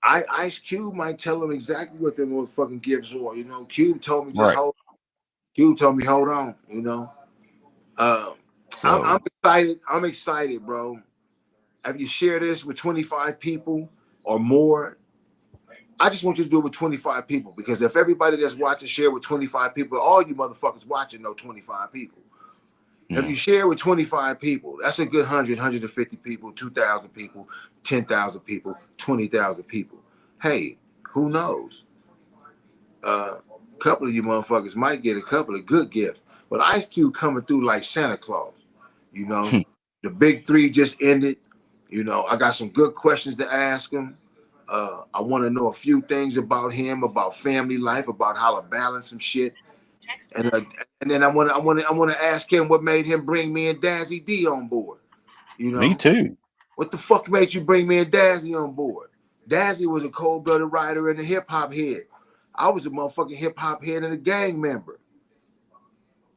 Ice Cube might tell them exactly what them motherfucking gifts are. You know, Cube told me Cube told me hold on. You know, I'm excited. I'm excited, bro. If you share this with 25 people or more, I just want you to do it with 25 people, because if everybody that's watching share with 25 people, all you motherfuckers watching know 25 people. If you share with 25 people, that's a good 100, 150 people, 2,000 people, 10,000 people, 20,000 people. Hey, who knows? A couple of you motherfuckers might get a couple of good gifts. But Ice Cube coming through like Santa Claus. You know, the big three just ended. You know, I got some good questions to ask him. I want to know a few things about him, about family life, about how to balance some shit. And then I want to ask him what made him bring me and Dazzie D on board. You know, me too. What the fuck made you bring me and Dazzie on board? Dazzie was a cold-blooded writer and a hip-hop head. I was a motherfucking hip-hop head and a gang member.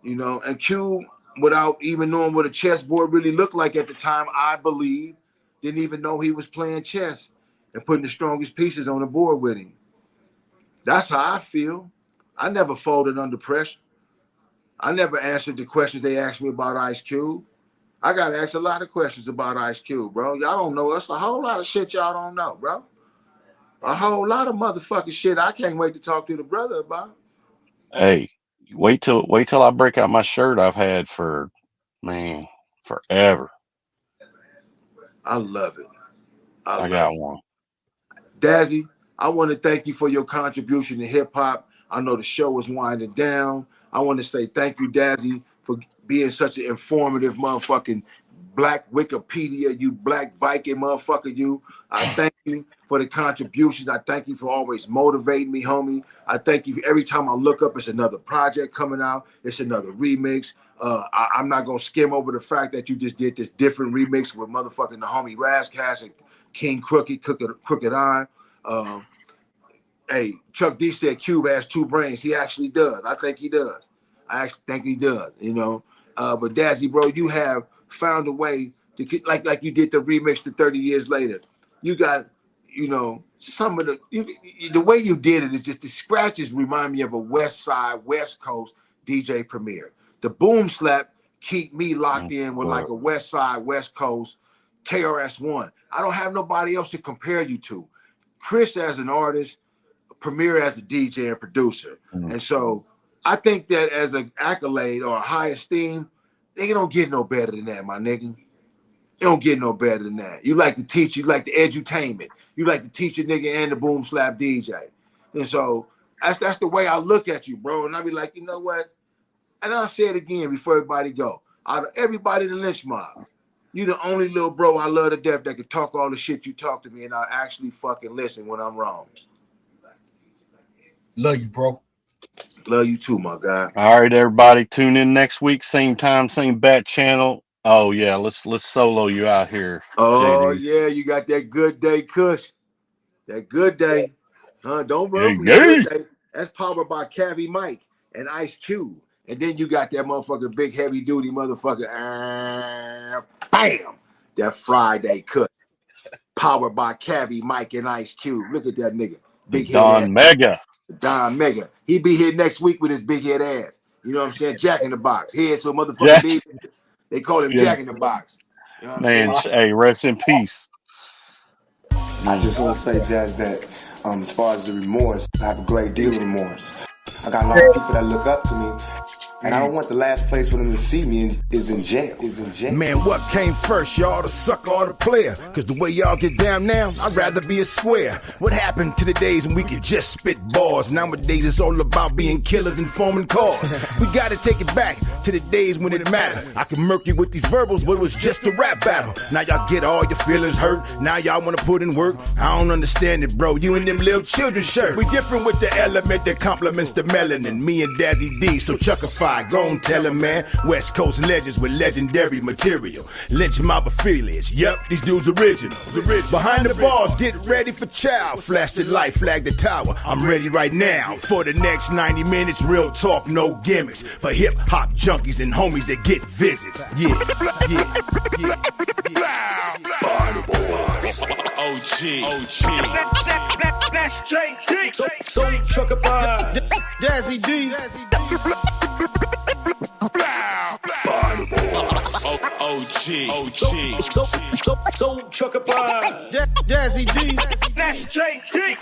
You know, and Cube, without even knowing what a chessboard really looked like at the time, I believe, didn't even know he was playing chess and putting the strongest pieces on the board with him. That's how I feel. I never folded under pressure. I never answered the questions they asked me about Ice Cube. I got asked a lot of questions about Ice Cube, bro. Y'all don't know us. A whole lot of shit y'all don't know, bro. A whole lot of motherfucking shit I can't wait to talk to the brother about. Hey, wait till I break out my shirt I've had for, man, forever. I love it. I got one. Dazzie, I want to thank you for your contribution to hip hop. I know the show is winding down. I want to say thank you, Dazzie, for being such an informative motherfucking Black Wikipedia, you Black Viking motherfucker, you. I thank you for the contributions. I thank you for always motivating me, homie. I thank you every time I look up, it's another project coming out. It's another remix. I'm not going to skim over the fact that you just did this different remix with motherfucking the homie Razcast and King Crooked Eye. Hey, Chuck D said Cube has two brains. He actually does. I think he does. I actually think he does, you know. But Dazzie, bro, you have found a way to get, like you did the remix to 30 years later. You got, you know, some of the way you did it is just the scratches remind me of a West Side, West Coast DJ Premier. The boom slap keep me locked in with like a West Side, West Coast KRS-One. I don't have nobody else to compare you to. Chris as an artist, Premier as a DJ and producer. And so I think that as an accolade or a high esteem, they don't get no better than that, my nigga. You don't get no better than that. You like to teach, you like the edutainment. You like to teach a nigga and the boom slap DJ. And so that's the way I look at you, bro. And I be like, you know what? And I'll say it again before everybody go. Out of everybody in the lynch mob, you the only little bro I love to death that can talk all the shit you talk to me and I'll actually fucking listen when I'm wrong. Love you, bro. Love you too, my guy. All right, everybody, tune in next week, same time, same bat channel. Oh yeah, let's solo you out here. Oh J-Dee. yeah, you got that good day kush. That good day. Don't run from that good day. That's powered by Cavi Mike and Ice Cube. And then you got that motherfucker big heavy duty motherfucker. Bam! That Friday kush. Powered by Cavi Mike and Ice Cube. Look at that nigga. Big Don Mega. Don Mega. He be here next week with his big head ass. You know what I'm saying? Jack in the Box. Head so motherfucker big. They call him Jack in the Box. You know what Man, I'm saying? hey, rest in peace. I just want to say, Jazz, that as far as the remorse, I have a great deal of remorse. I got a lot of people that look up to me, and I don't want the last place for them to see me is in jail. Man, what came first, y'all, the sucker or the player? Cause the way y'all get down now, I'd rather be a square. What happened to the days when we could just spit bars? Nowadays it's all about being killers and forming cars. We gotta take it back to the days when it mattered. I could murk you with these verbals, but it was just a rap battle. Now y'all get all your feelings hurt. Now y'all wanna put in work. I don't understand it, bro. You and them little children shirt. We different with the element that complements the melanin. Me and Dazzie D, so chuckify, go and tell him, man. West Coast legends with legendary material. Lynch mob affiliates. Yup, these dudes original. Behind the bars, get ready for chow. Flash the light, flag the tower. I'm ready right now for the next 90 minutes. Real talk, no gimmicks. For hip hop junkies and homies that get visits. Yeah. OG. That's J-Dee. So chuckify. Dazzie D. OG. So chuckify. Dazzie D. That's J-Dee.